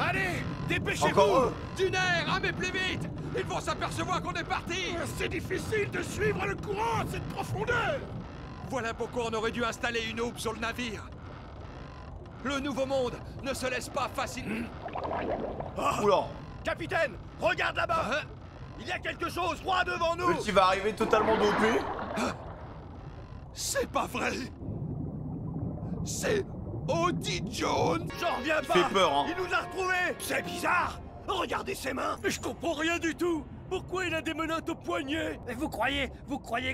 Allez, dépêchez-vous! Encore eux. Du nerf, ramez plus vite! Ils vont s'apercevoir qu'on est parti! C'est difficile de suivre le courant à cette profondeur. Voilà pourquoi on aurait dû installer une aube sur le navire. Le nouveau monde ne se laisse pas facilement... Oula. Capitaine, regarde là-bas. Il y a quelque chose droit devant nous. Petit va arriver totalement dopé. C'est pas vrai! C'est Odie Jones! J'en reviens Il pas. fait peur, hein. Il nous a retrouvés. C'est bizarre. Regardez ses mains. Mais je comprends rien du tout. Pourquoi il a des menottes au poignet? Vous croyez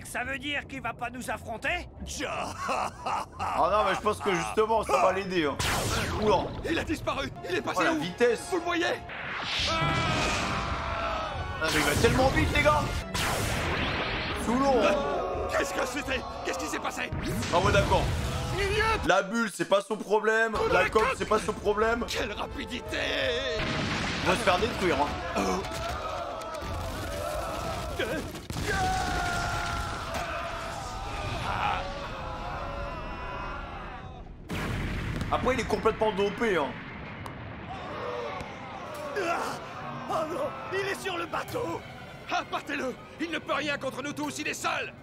que ça veut dire qu'il va pas nous affronter? Ah non, mais je pense que justement, ça va l'aider. Hein. Oula. Il a disparu! Il est passé Oh, la où? vitesse. Vous le voyez? Ah, mais il va tellement vite, les gars. Sous l'eau. Qu'est-ce que c'était? Qu'est-ce qui s'est passé? Ah ouais, d'accord. La bulle, c'est pas son problème. La coque, c'est pas son problème. Quelle rapidité! Il va se faire détruire. Hein. Après, il est complètement dopé. Hein. Oh non, il est sur le bateau. Partez-le! Il ne peut rien contre nous tous, il est seul!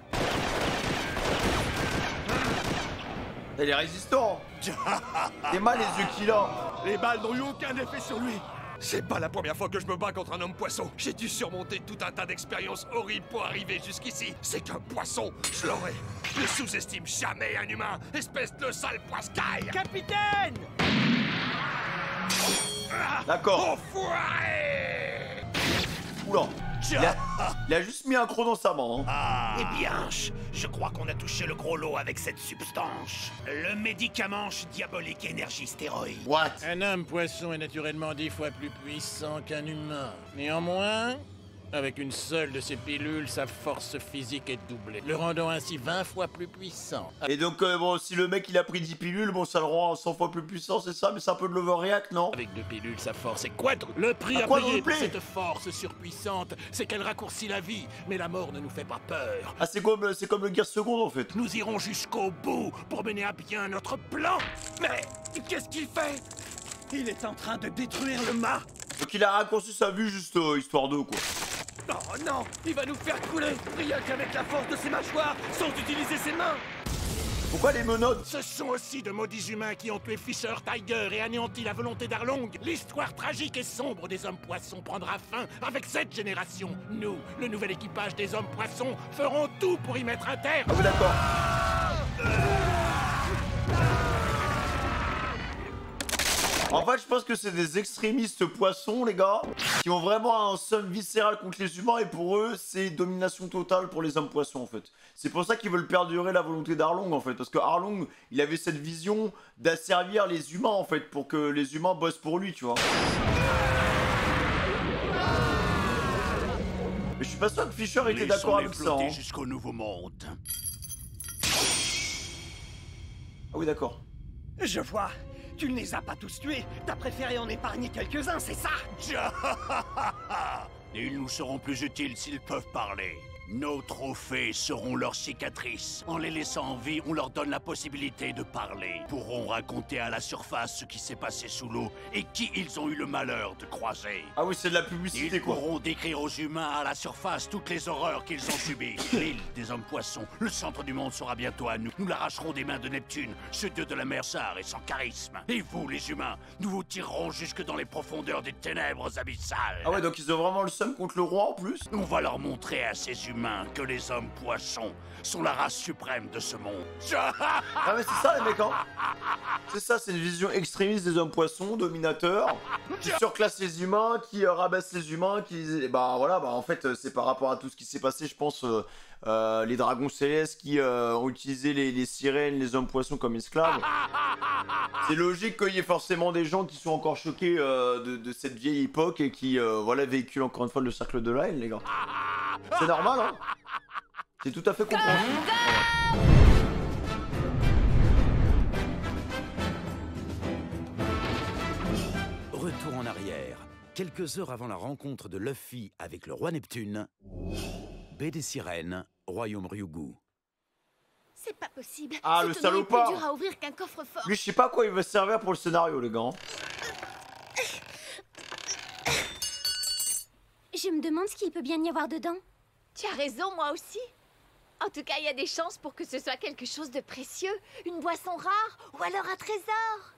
Il est résistant. C'est mal les yeux qu'il a. Les balles n'ont eu aucun effet sur lui. C'est pas la première fois que je me bats contre un homme poisson. J'ai dû surmonter tout un tas d'expériences horribles pour arriver jusqu'ici. C'est qu'un poisson, je l'aurai. Ne sous-estime jamais un humain, espèce de sale poiscaille! Capitaine! D'accord. Enfoiré! Oula. Il a juste mis un croc dans sa main. Hein. Eh bien, je crois qu'on a touché le gros lot avec cette substance. Le médicament diabolique énergie stéroïde. What? Un homme poisson est naturellement 10 fois plus puissant qu'un humain. Néanmoins, avec une seule de ces pilules, sa force physique est doublée, le rendant ainsi 20 fois plus puissant. Et donc, bon, si le mec il a pris 10 pilules, bon, ça le rend 100 fois plus puissant, c'est ça? Mais c'est un peu de l'overreact, non? Avec 2 pilules, sa force est quadruplée. Le prix à payer pour cette force surpuissante, c'est qu'elle raccourcit la vie, mais la mort ne nous fait pas peur. Ah, c'est comme le guerre seconde, en fait. Nous irons jusqu'au bout pour mener à bien notre plan. Mais qu'est-ce qu'il fait? Il est en train de détruire le mât. Donc il a raccourci sa vue juste histoire d'eux, quoi. Oh non, il va nous faire couler, rien qu'avec la force de ses mâchoires, sans utiliser ses mains. Pourquoi les menottes? Ce sont aussi de maudits humains qui ont tué Fisher Tiger et anéanti la volonté d'Arlong. L'histoire tragique et sombre des hommes-poissons prendra fin avec cette génération. Nous, le nouvel équipage des hommes-poissons, ferons tout pour y mettre un terme. Ah oui, d'accord. En fait, je pense que c'est des extrémistes poissons, les gars, qui ont vraiment un somme viscéral contre les humains, et pour eux, c'est domination totale pour les hommes poissons, en fait. C'est pour ça qu'ils veulent perdurer la volonté d'Arlong, en fait, parce que Arlong, il avait cette vision d'asservir les humains, en fait, pour que les humains bossent pour lui, tu vois. Mais je suis pas sûr que Fisher était d'accord avec ça. Hein. Jusqu'au nouveau monde. Ah oui, d'accord. Je vois. Tu ne les as pas tous tués. T'as préféré en épargner quelques-uns, c'est ça? Ils nous seront plus utiles s'ils peuvent parler. Nos trophées seront leurs cicatrices. En les laissant en vie, on leur donne la possibilité de parler. Ils pourront raconter à la surface ce qui s'est passé sous l'eau et qui ils ont eu le malheur de croiser. Ah oui, c'est de la publicité, quoi. Ils pourront décrire aux humains à la surface toutes les horreurs qu'ils ont subies. L'île des hommes poissons, le centre du monde sera bientôt à nous. Nous l'arracherons des mains de Neptune, ce dieu de la mer Sar et son charisme. Et vous, les humains, nous vous tirerons jusque dans les profondeurs des ténèbres abyssales. Ah ouais, donc ils ont vraiment le seum contre le roi en plus. On va leur montrer à ces humains que les hommes poissons sont la race suprême de ce monde. Ah mais c'est ça les mecs, hein. C'est ça, c'est une vision extrémiste des hommes poissons, dominateurs, qui surclassent les humains, qui rabaissent les humains, qui... Bah voilà, bah en fait c'est par rapport à tout ce qui s'est passé, je pense, les dragons célestes qui ont utilisé les sirènes, les hommes poissons comme esclaves. C'est logique qu'il y ait forcément des gens qui sont encore choqués de cette vieille époque et qui voilà, véhiculent encore une fois le cercle de la haine, les gars. C'est normal, hein. C'est tout à fait compréhensible. Retour en arrière. Quelques heures avant la rencontre de Luffy avec le roi Neptune, baie des Sirènes, royaume Ryugu. C'est pas possible. Ah, le salopard. C'est plus dur à ouvrir qu'un coffre-fort. Lui, je sais pas à quoi il va servir pour le scénario, les gars. Je me demande ce qu'il peut bien y avoir dedans. Tu as raison, moi aussi. En tout cas, il y a des chances pour que ce soit quelque chose de précieux. Une boisson rare ou alors un trésor.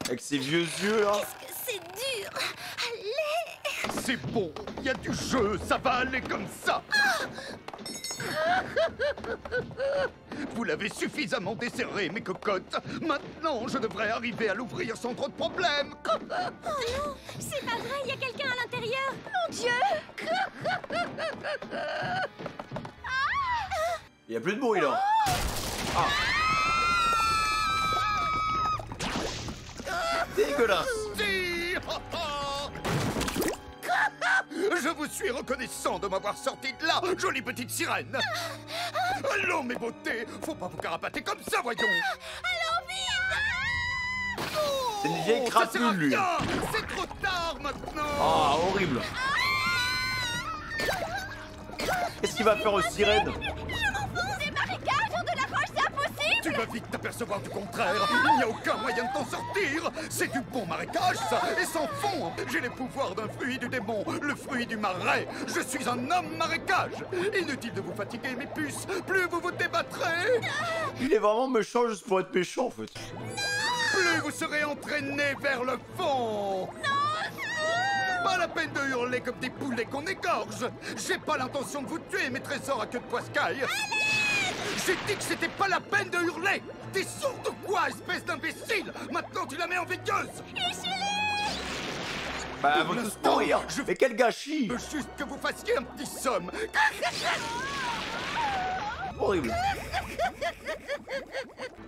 Avec ses vieux yeux, là. Qu'est-ce que c'est dur. Allez. C'est bon, il y a du jeu, ça va aller comme ça. Vous l'avez suffisamment desserré, mes cocottes. Maintenant, je devrais arriver à l'ouvrir sans trop de problèmes. Oh non, c'est pas vrai, il y a quelqu'un à l'intérieur. Mon Dieu. Il y a plus de bruit, là. Ah. Dégueulasse. Je vous suis reconnaissant de m'avoir sorti de là, jolie petite sirène. Allons, mes beautés, faut pas vous carapater comme ça, voyons. Allons vite. C'est une vieille crapule, lui. C'est trop tard maintenant. Ah, horrible. Qu'est-ce qu'il va faire aux sirènes? Des marécages de la roche, c'est impossible. Tu vas vite t'apercevoir du contraire. Il n'y a aucun moyen de t'en sortir. C'est du bon marécage, ça, et sans fond. J'ai les pouvoirs d'un fruit du démon, le fruit du marais. Je suis un homme marécage. Inutile de vous fatiguer, mes puces. Plus vous vous débattrez, Il est vraiment méchant juste pour être méchant, en fait. plus vous serez entraînés vers le fond. Pas la peine de hurler comme des poulets qu'on égorge. J'ai pas l'intention de vous tuer, mes trésors à queue de poiscaille. J'ai dit que c'était pas la peine de hurler. T'es sourd ou quoi, espèce d'imbécile? Maintenant, tu la mets en veilleuse. Bah, elle va tous mourir. Mais quel gâchis. Je veux juste que vous fassiez un petit somme. Horrible.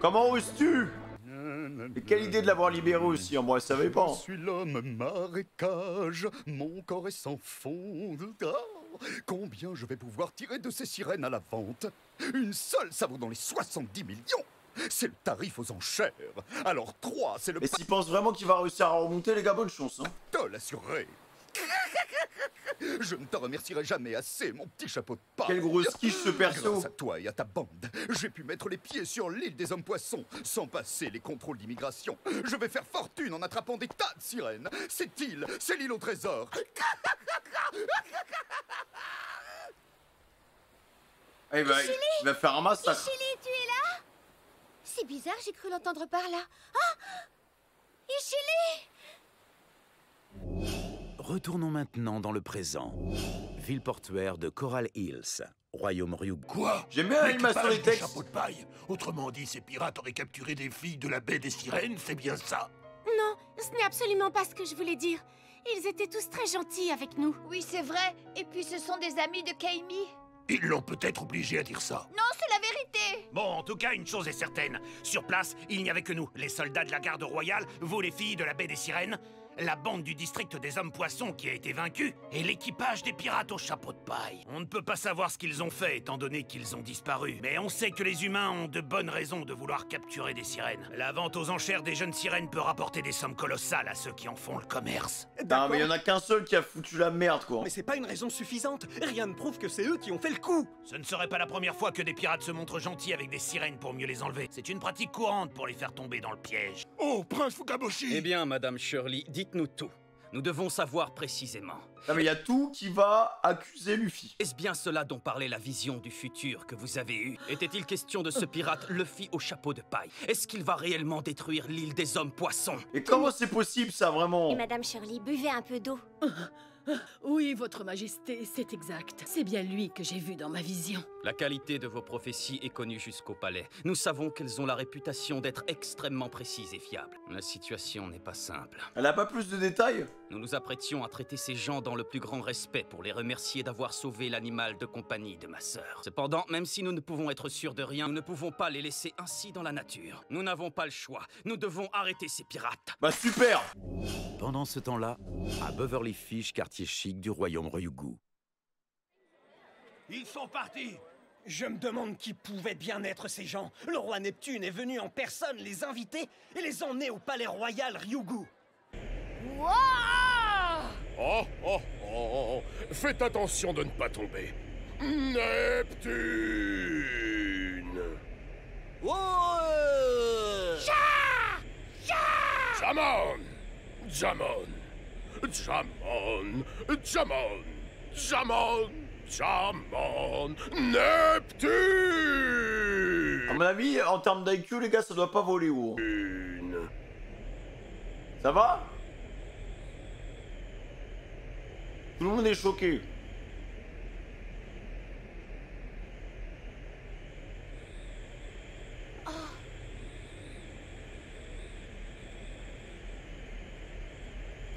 Comment oses-tu? Mais quelle idée de l'avoir libéré aussi, moi je savais pas. Je suis l'homme marécage, mon corps est sans fond. Oh, combien je vais pouvoir tirer de ces sirènes à la vente? Une seule, ça vaut dans les 70 millions. C'est le tarif aux enchères. Alors 3, c'est le... Mais s'il pense vraiment qu'il va réussir à remonter, les gars, bonne chance, hein. Te l'assurer. Je ne te remercierai jamais assez, mon petit chapeau de paille. Quelle grosse quiche ce perso. Grâce à toi et à ta bande, j'ai pu mettre les pieds sur l'île des hommes poissons sans passer les contrôles d'immigration. Je vais faire fortune en attrapant des tas de sirènes. Cette île, c'est l'île au trésor. Eh ben, il va faire un massacre. Ichili, tu es là? C'est bizarre, j'ai cru l'entendre par là. Ah, Ichili! Retournons maintenant dans le présent. Ville portuaire de Coral Hills, royaume Ryugu. Quoi? J'aime bien l'animation des textes. Chapeau de paille. Autrement dit, ces pirates auraient capturé des filles de la baie des Sirènes, c'est bien ça? Non, ce n'est absolument pas ce que je voulais dire. Ils étaient tous très gentils avec nous. Oui, c'est vrai. Et puis ce sont des amis de Kaimi. Ils l'ont peut-être obligé à dire ça. Non, c'est la vérité. Bon, en tout cas, une chose est certaine. Sur place, il n'y avait que nous, les soldats de la garde royale, vous les filles de la baie des Sirènes. la bande du district des hommes poissons qui a été vaincue et l'équipage des pirates au chapeau de paille. On ne peut pas savoir ce qu'ils ont fait étant donné qu'ils ont disparu, mais on sait que les humains ont de bonnes raisons de vouloir capturer des sirènes. La vente aux enchères des jeunes sirènes peut rapporter des sommes colossales à ceux qui en font le commerce. Non mais il y en a qu'un seul qui a foutu la merde quoi. Mais c'est pas une raison suffisante. Rien ne prouve que c'est eux qui ont fait le coup. Ce ne serait pas la première fois que des pirates se montrent gentils avec des sirènes pour mieux les enlever. C'est une pratique courante pour les faire tomber dans le piège. Oh, Prince Fukaboshi! Eh bien, Madame Shirley, dites-nous tout. Nous devons savoir précisément. Non mais il y a tout qui va accuser Luffy. Est-ce bien cela dont parlait la vision du futur que vous avez eue? Était-il question de ce pirate Luffy au chapeau de paille? Est-ce qu'il va réellement détruire l'île des hommes poissons? Et comment c'est possible ça vraiment? Et Madame Shirley, buvez un peu d'eau. Oui, Votre Majesté, c'est exact. C'est bien lui que j'ai vu dans ma vision. La qualité de vos prophéties est connue jusqu'au palais. Nous savons qu'elles ont la réputation d'être extrêmement précises et fiables. La situation n'est pas simple. Elle a pas plus de détails? Nous nous apprêtions à traiter ces gens dans le plus grand respect pour les remercier d'avoir sauvé l'animal de compagnie de ma sœur. Cependant, même si nous ne pouvons être sûrs de rien, nous ne pouvons pas les laisser ainsi dans la nature. Nous n'avons pas le choix. Nous devons arrêter ces pirates. Bah super! Pendant ce temps-là, à Beverly Fish, quartier chic du royaume Ryugu. Ils sont partis. Je me demande qui pouvaient bien être ces gens. Le roi Neptune est venu en personne les inviter et les emmener au palais royal Ryugu. Wow! Oh, oh, oh! Faites attention de ne pas tomber. Neptune! Ouais! Jamon! Jamon! Jamon! Jamon! Jamon! Jamon! Neptune! À mon avis, en termes d'IQ, les gars, ça doit pas voler haut. Ça va? Tout le monde est choqué.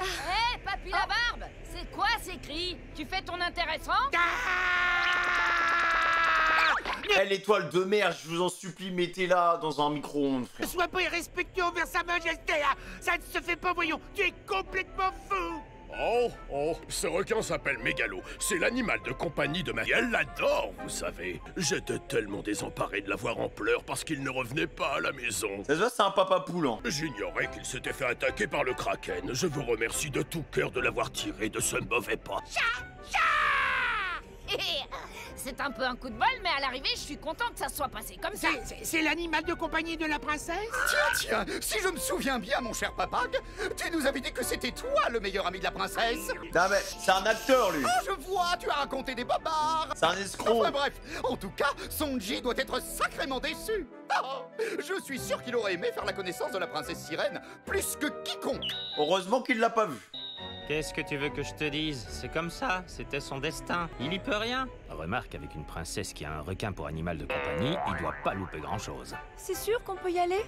Hé, Papy la barbe! C'est quoi ces cris? Tu fais ton intéressant? Eh, l'étoile de mer, je vous en supplie, mettez-la dans un micro-ondes, frère. Sois pas irrespectueux envers sa majesté, hein. Ça ne se fait pas, voyons. Tu es complètement fou. Oh, oh, ce requin s'appelle Mégalo. C'est l'animal de compagnie de ma... Elle l'adore, vous savez. J'étais tellement désemparé de la voir en pleurs parce qu'il ne revenait pas à la maison. Ça se voit, c'est un papa poule, hein. J'ignorais qu'il s'était fait attaquer par le Kraken. Je vous remercie de tout cœur de l'avoir tiré de ce mauvais pas. C'est un peu un coup de bol, mais à l'arrivée, je suis content que ça soit passé comme ça. C'est l'animal de compagnie de la princesse? Tiens, si je me souviens bien, mon cher Papag, tu nous avais dit que c'était toi le meilleur ami de la princesse. Non mais, c'est un acteur, lui. Oh, je vois, tu as raconté des bobards. C'est un escroc. Enfin bref, en tout cas, Sonji doit être sacrément déçu. Oh, je suis sûr qu'il aurait aimé faire la connaissance de la princesse sirène plus que quiconque. Heureusement qu'il l'a pas vu. Qu'est-ce que tu veux que je te dise? C'est comme ça, c'était son destin. Il y peut rien. Remarque, avec une princesse qui a un requin pour animal de compagnie, il doit pas louper grand-chose. C'est sûr qu'on peut y aller?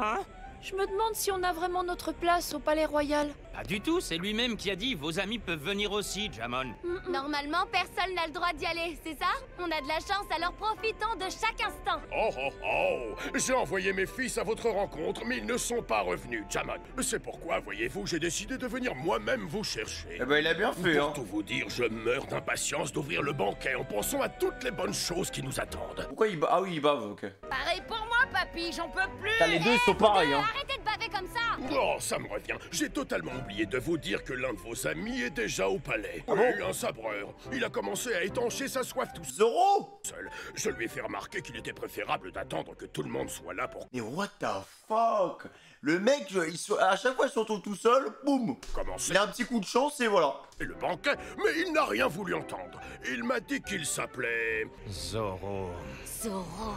Hein? Je me demande si on a vraiment notre place au palais royal. Pas du tout, c'est lui-même qui a dit vos amis peuvent venir aussi, Jamon. Normalement, personne n'a le droit d'y aller, c'est ça? On a de la chance, alors profitons de chaque instant. Oh, oh, oh! J'ai envoyé mes fils à votre rencontre, mais ils ne sont pas revenus, Jamon. C'est pourquoi, voyez-vous, j'ai décidé de venir moi-même vous chercher. Eh ben, il a bien fait, Pour hein. tout vous dire, je meurs d'impatience d'ouvrir le banquet en pensant à toutes les bonnes choses qui nous attendent. Pourquoi il bave? Ah oui, il bave, ok. Pareil pour moi, papy, j'en peux plus. Putain, les deux, ils sont pareils, hein. Arrêtez de baver comme ça. Oh, ça me revient. J'ai totalement oublié de vous dire que l'un de vos amis est déjà au palais. Ah bon? Oui, un sabreur. Il a commencé à étancher sa soif tout Zoro! seul. Je lui ai fait remarquer qu'il était préférable d'attendre que tout le monde soit là pour... Mais what the fuck? Le mec, à chaque fois, il se retrouve tout seul, boum! Commencer. Il a un petit coup de chance et voilà. Et le banquet, mais il n'a rien voulu entendre. Il m'a dit qu'il s'appelait... Zoro. Zoro.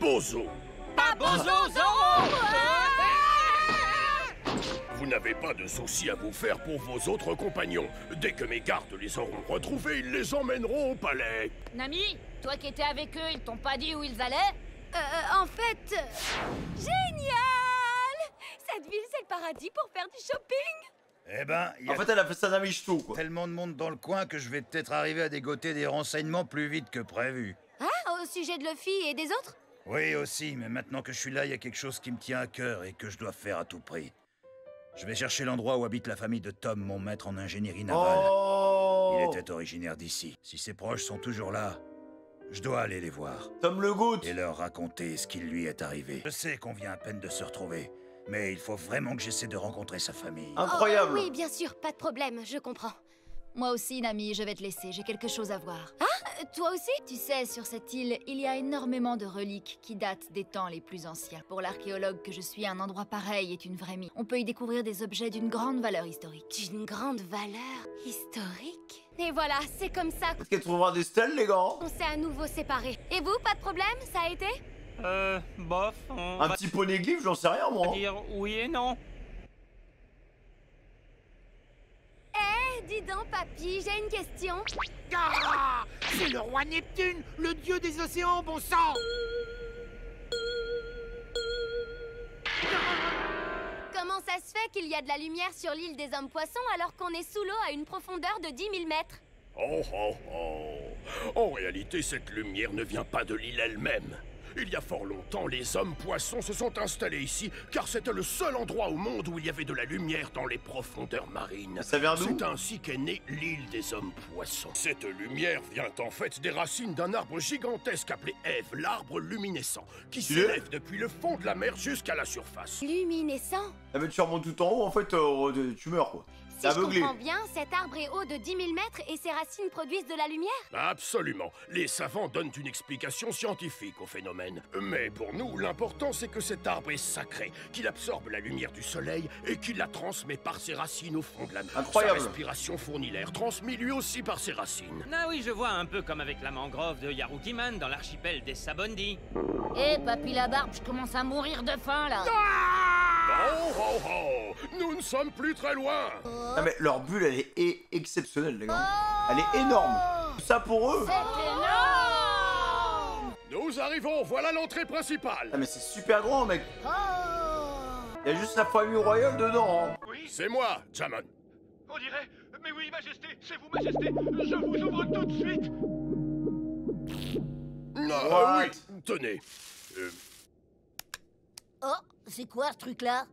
Bozo. Pas Bozo, Zoro! Vous n'avez pas de soucis à vous faire pour vos autres compagnons. Dès que mes gardes les auront retrouvés, ils les emmèneront au palais. Nami, toi qui étais avec eux, ils t'ont pas dit où ils allaient? En fait... Génial! Cette ville, c'est le paradis pour faire du shopping. Eh ben, il y a En fait, elle a fait ça d'un michto, quoi. tellement de monde dans le coin que je vais peut-être arriver à dégoter des renseignements plus vite que prévu. Ah, au sujet de Luffy et des autres? Oui, aussi, mais maintenant que je suis là, il y a quelque chose qui me tient à cœur et que je dois faire à tout prix. Je vais chercher l'endroit où habite la famille de Tom, mon maître en ingénierie navale. Oh. Il était originaire d'ici. Si ses proches sont toujours là, je dois aller les voir. Tom le Goût. Et leur raconter ce qui lui est arrivé. Je sais qu'on vient à peine de se retrouver, mais il faut vraiment que j'essaie de rencontrer sa famille. Incroyable. Oui, bien sûr, pas de problème, je comprends. Moi aussi, Nami, je vais te laisser, j'ai quelque chose à voir. Ah, toi aussi? Tu sais, sur cette île, il y a énormément de reliques qui datent des temps les plus anciens. Pour l'archéologue que je suis, un endroit pareil est une vraie mine. On peut y découvrir des objets d'une grande valeur historique. D'une grande valeur historique? Et voilà, c'est comme ça Est-ce qu'elle trouvera des stèles, les gars? qu'on s'est à nouveau séparés. Et vous, pas de problème? Ça a été? Bof, on Un va petit poneglyphe, j'en sais rien, moi. dire oui et non. Dis donc, papy, j'ai une question. Ah, c'est le roi Neptune, le dieu des océans, bon sang. Comment ça se fait qu'il y a de la lumière sur l'île des hommes-poissons alors qu'on est sous l'eau à une profondeur de 10 000 mètres? Oh oh oh. En réalité, cette lumière ne vient pas de l'île elle-même. Il y a fort longtemps, les hommes-poissons se sont installés ici, car c'était le seul endroit au monde où il y avait de la lumière dans les profondeurs marines. Ça vient d'où? C'est ainsi qu'est née l'île des hommes-poissons. Cette lumière vient en fait des racines d'un arbre gigantesque appelé Ève, l'arbre luminescent, qui s'élève depuis le fond de la mer jusqu'à la surface. Luminescent? Ah, mais tu remontes tout en haut, en fait, tu meurs, quoi. Si T'es je aveuglé. comprends bien, cet arbre est haut de 10 000 mètres et ses racines produisent de la lumière? Absolument. Les savants donnent une explication scientifique au phénomène. Mais pour nous, l'important c'est que cet arbre est sacré, qu'il absorbe la lumière du soleil et qu'il la transmet par ses racines au fond de la mer. Incroyable. Sa respiration fournit l'air, transmis lui aussi par ses racines. Ah oui, je vois, un peu comme avec la mangrove de Yarukiman dans l'archipel des Sabondi. Eh, papy la barbe, je commence à mourir de faim, là. Oh oh oh! Nous ne sommes plus très loin! Ah, mais leur bulle, elle est exceptionnelle, les gars. Elle est énorme. Ça pour eux. C'est énorme! Nous arrivons, voilà l'entrée principale! Ah, mais c'est super grand, mec. Il y a juste la famille royale dedans. Hein. Oui? C'est moi, Jamon. On dirait... Mais oui, Majesté, c'est vous, Majesté. Je vous ouvre tout de suite. Oui, tenez. Oh, c'est quoi ce truc-là?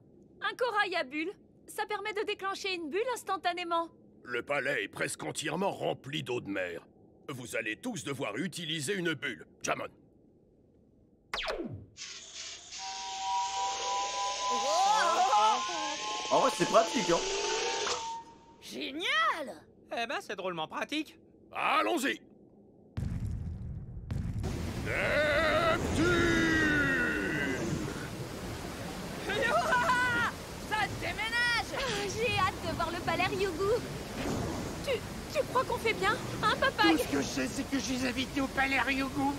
Un corail à bulles. Ça permet de déclencher une bulle instantanément. Le palais est presque entièrement rempli d'eau de mer. Vous allez tous devoir utiliser une bulle. Jamon. En vrai, c'est pratique, hein. Génial! Eh ben, c'est drôlement pratique. Allons-y. Neptune! Ça déménage! J'ai hâte de voir le palais Ryugu. Tu crois qu'on fait bien, hein, Papag? Tout ce que je sais, c'est que je suis invité au palais Ryugu.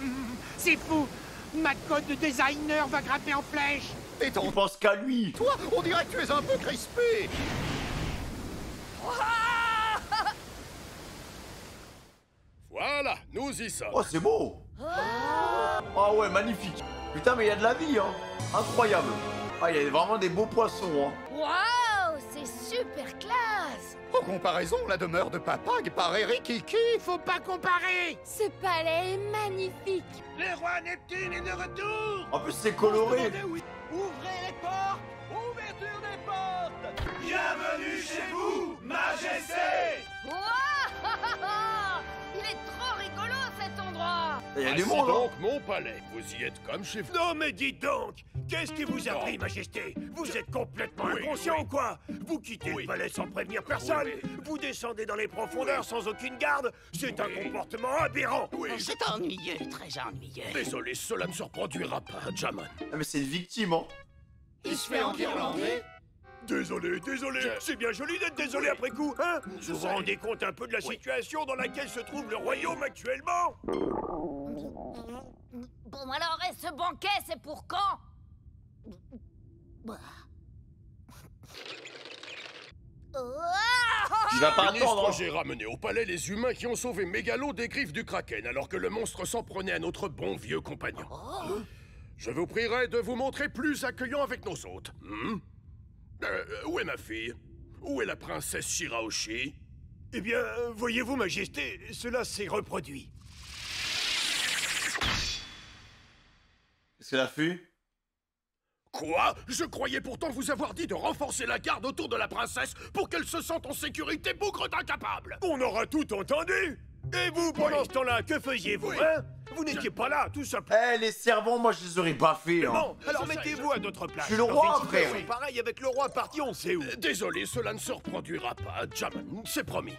C'est fou. Ma cote de designer va grimper en flèche. Il pense qu'à lui. Toi, on dirait que tu es un peu crispé. Voilà, nous y sommes. Oh, c'est beau. Ah ouais, magnifique. Putain, mais il y a de la vie, hein. Incroyable. Ah, il y a vraiment des beaux poissons, hein. Waouh, c'est super classe! En comparaison, la demeure de Papag paraît rikiki. Faut pas comparer. Ce palais est magnifique. Le roi Neptune est de retour. En plus, c'est coloré. Ouvrez les portes. Ouverture des portes. Bienvenue chez vous, Majesté. Waouh! Il est trop rigolo, cet endroit! Il y a du Voici monde, hein. donc mon palais. Vous y êtes comme chez vous. Non mais dites donc, qu'est-ce qui vous a pris, Majesté? Vous êtes complètement inconscient ou quoi? Vous quittez le palais sans prévenir personne, vous descendez dans les profondeurs sans aucune garde, c'est un comportement aberrant. C'est ennuyeux, très ennuyeux. Désolé, cela ne se reproduira pas, Jamon. Ah, mais c'est une victime, hein. Il se fait enguirlander? Désolé, c'est bien joli d'être désolé après coup, hein? Vous vous rendez compte un peu de la situation dans laquelle se trouve le royaume actuellement? Bon alors, et ce banquet, c'est pour quand? Il va pas Ministre, attendre. j'ai ramené au palais les humains qui ont sauvé Mégalo des griffes du Kraken alors que le monstre s'en prenait à notre bon vieux compagnon. Je vous prierai de vous montrer plus accueillant avec nos hôtes. Où est ma fille? Où est la princesse Shiraoshi? Eh bien, voyez-vous, Majesté, cela s'est reproduit. Qu'est-ce qu'elle a fait? Quoi? Je croyais pourtant vous avoir dit de renforcer la garde autour de la princesse pour qu'elle se sente en sécurité, bougre d'incapable. On aura tout entendu. Et vous, pendant ce temps-là, que faisiez-vous, hein? Vous n'étiez pas là, tout simplement. Eh, les servants, moi, je les aurais baffés, hein. Bon, alors mettez-vous à notre place. Je suis le roi, Dans une frère. situation pareille avec le roi parti, on sait où. Désolé, cela ne se reproduira pas, Jaman, c'est promis.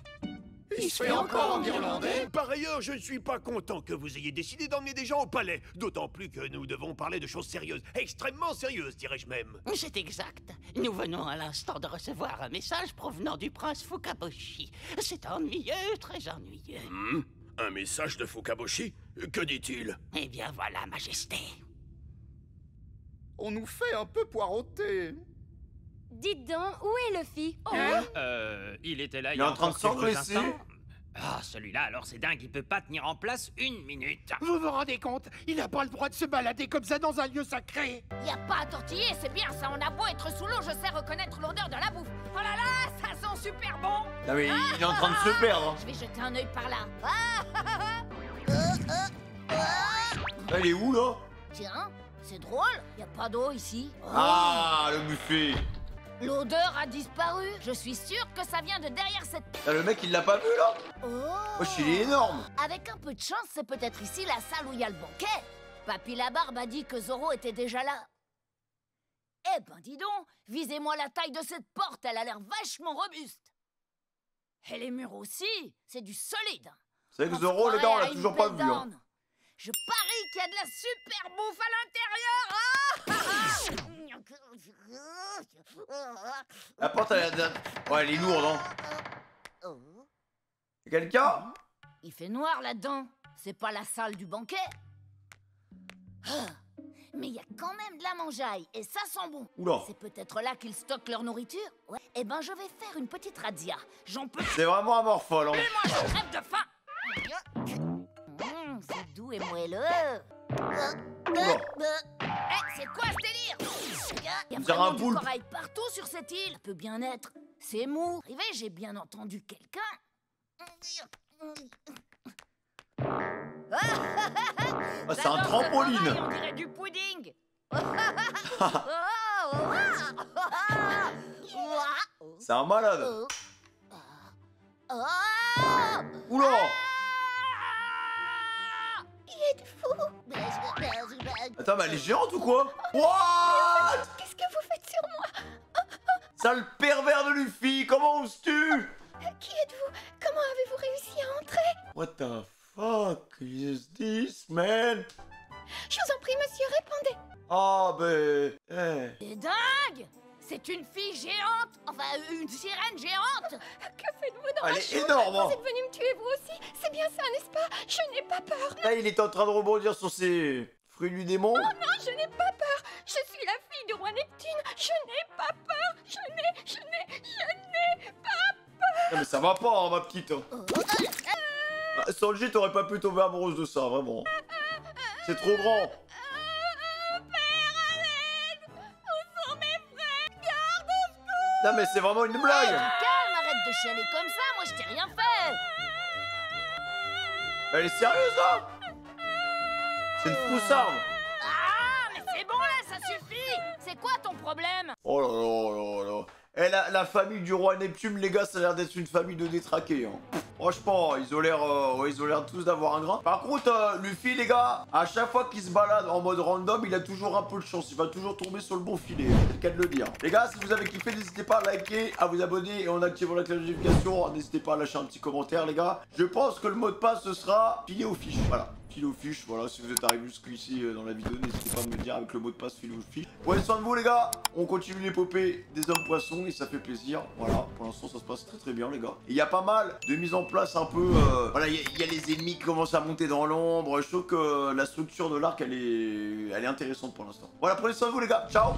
Il se fait encore en irlandais. Par ailleurs, je ne suis pas content que vous ayez décidé d'emmener des gens au palais. D'autant plus que nous devons parler de choses sérieuses. Extrêmement sérieuses, dirais-je même. C'est exact. Nous venons à l'instant de recevoir un message provenant du prince Fukaboshi. C'est ennuyeux, très ennuyeux. Un message de Fukaboshi? Que dit-il? Eh bien voilà, Majesté. On nous fait un peu poireauter. Dites donc, où est Luffy? Il était là Il est en train de quelques s'engraisser. instants. Ah, celui-là, alors c'est dingue, il peut pas tenir en place une minute. Vous vous rendez compte? Il n'a pas le droit de se balader comme ça dans un lieu sacré. Y a pas à tortiller, c'est bien ça. On a beau être sous l'eau, je sais reconnaître l'odeur de la bouffe. Oh là là, ça sent super bon. Non mais il est en train de se perdre. Je vais jeter un œil par là. Elle est où là? Tiens, c'est drôle, y a pas d'eau ici. Ah, le buffet. L'odeur a disparu. Je suis sûre que ça vient de derrière cette... Ah, le mec, il l'a pas vu là? Wesh, il est énorme. Avec un peu de chance, c'est peut-être ici la salle où il y a le banquet. Papy Labarbe a dit que Zoro était déjà là. Eh ben dis donc, visez-moi la taille de cette porte, elle a l'air vachement robuste. Et les murs aussi, c'est du solide. C'est vrai que Zoro, les gars, on l'a toujours pas vu. Hein. Je parie qu'il y a de la super bouffe à l'intérieur. La porte, ouais, elle est lourde, hein. Quelqu'un? Il fait noir là-dedans. C'est pas la salle du banquet. Mais il y a quand même de la mangeaille et ça sent bon. Oula. C'est peut-être là qu'ils stockent leur nourriture. Ouais. Eh ben je vais faire une petite razzia. J'en peux. C'est vraiment amorphole, hein. Mais moi je crève de faim. C'est doux et moelleux. C'est quoi ce délire? Il y a vraiment du corail partout sur cette île. Ça peut bien être. C'est mou. Arrivé, j'ai bien entendu quelqu'un. Ah, c'est un trampoline. On dirait du pudding. C'est un malade. Oula. Il est fou. Attends, mais elle est géante ou quoi? What? Qu'est-ce que vous faites sur moi? Sale pervers de Luffy, comment oses-tu? Qui êtes-vous? Comment avez-vous réussi à entrer? What the fuck is this, man? Je vous en prie, monsieur, répondez. Ah, ben... C'est dingue! C'est une fille géante! Enfin, une sirène géante! Que faites-vous dans Elle la est chambre? énorme, hein. Vous êtes venu me tuer, vous aussi? C'est bien ça, n'est-ce pas? Je n'ai pas peur. Là, il est en train de rebondir sur ses fruits du démon. Oh non, je n'ai pas peur. Je suis la fille du roi Neptune. Je n'ai pas peur. Je n'ai pas peur. Non, mais ça va pas, hein, ma petite. Ah, Sanji, t'aurais pas pu tomber amoureuse de ça, vraiment. C'est trop grand. Non mais c'est vraiment une blague. Calme, arrête de chialer comme ça, moi je t'ai rien fait. Elle est sérieuse là? C'est une foussarde. Ah, mais c'est bon là, ça suffit. C'est quoi ton problème? Oh là là là là. Eh, la famille du roi Neptune, les gars, ça a l'air d'être une famille de détraqués. Hein. Franchement, ils ont l'air tous d'avoir un grain. Par contre, Luffy, les gars, à chaque fois qu'il se balade en mode random, il a toujours un peu de chance. Il va toujours tomber sur le bon filet. C'est le cas de le dire. Les gars, si vous avez kiffé, n'hésitez pas à liker, à vous abonner et en activant la cloche de notification. N'hésitez pas à lâcher un petit commentaire, les gars. Je pense que le mot de passe, ce sera filet aux fiches. Voilà. File aux fiches, voilà, si vous êtes arrivé jusqu'ici dans la vidéo, n'hésitez pas à me le dire avec le mot de passe file aux fiches. Prenez soin de vous les gars, on continue l'épopée des hommes poissons et ça fait plaisir, voilà, pour l'instant ça se passe très bien les gars. Et il y a pas mal de mise en place un peu, voilà, il y a les ennemis qui commencent à monter dans l'ombre, je trouve que la structure de l'arc elle est intéressante pour l'instant. Voilà, prenez soin de vous les gars, ciao.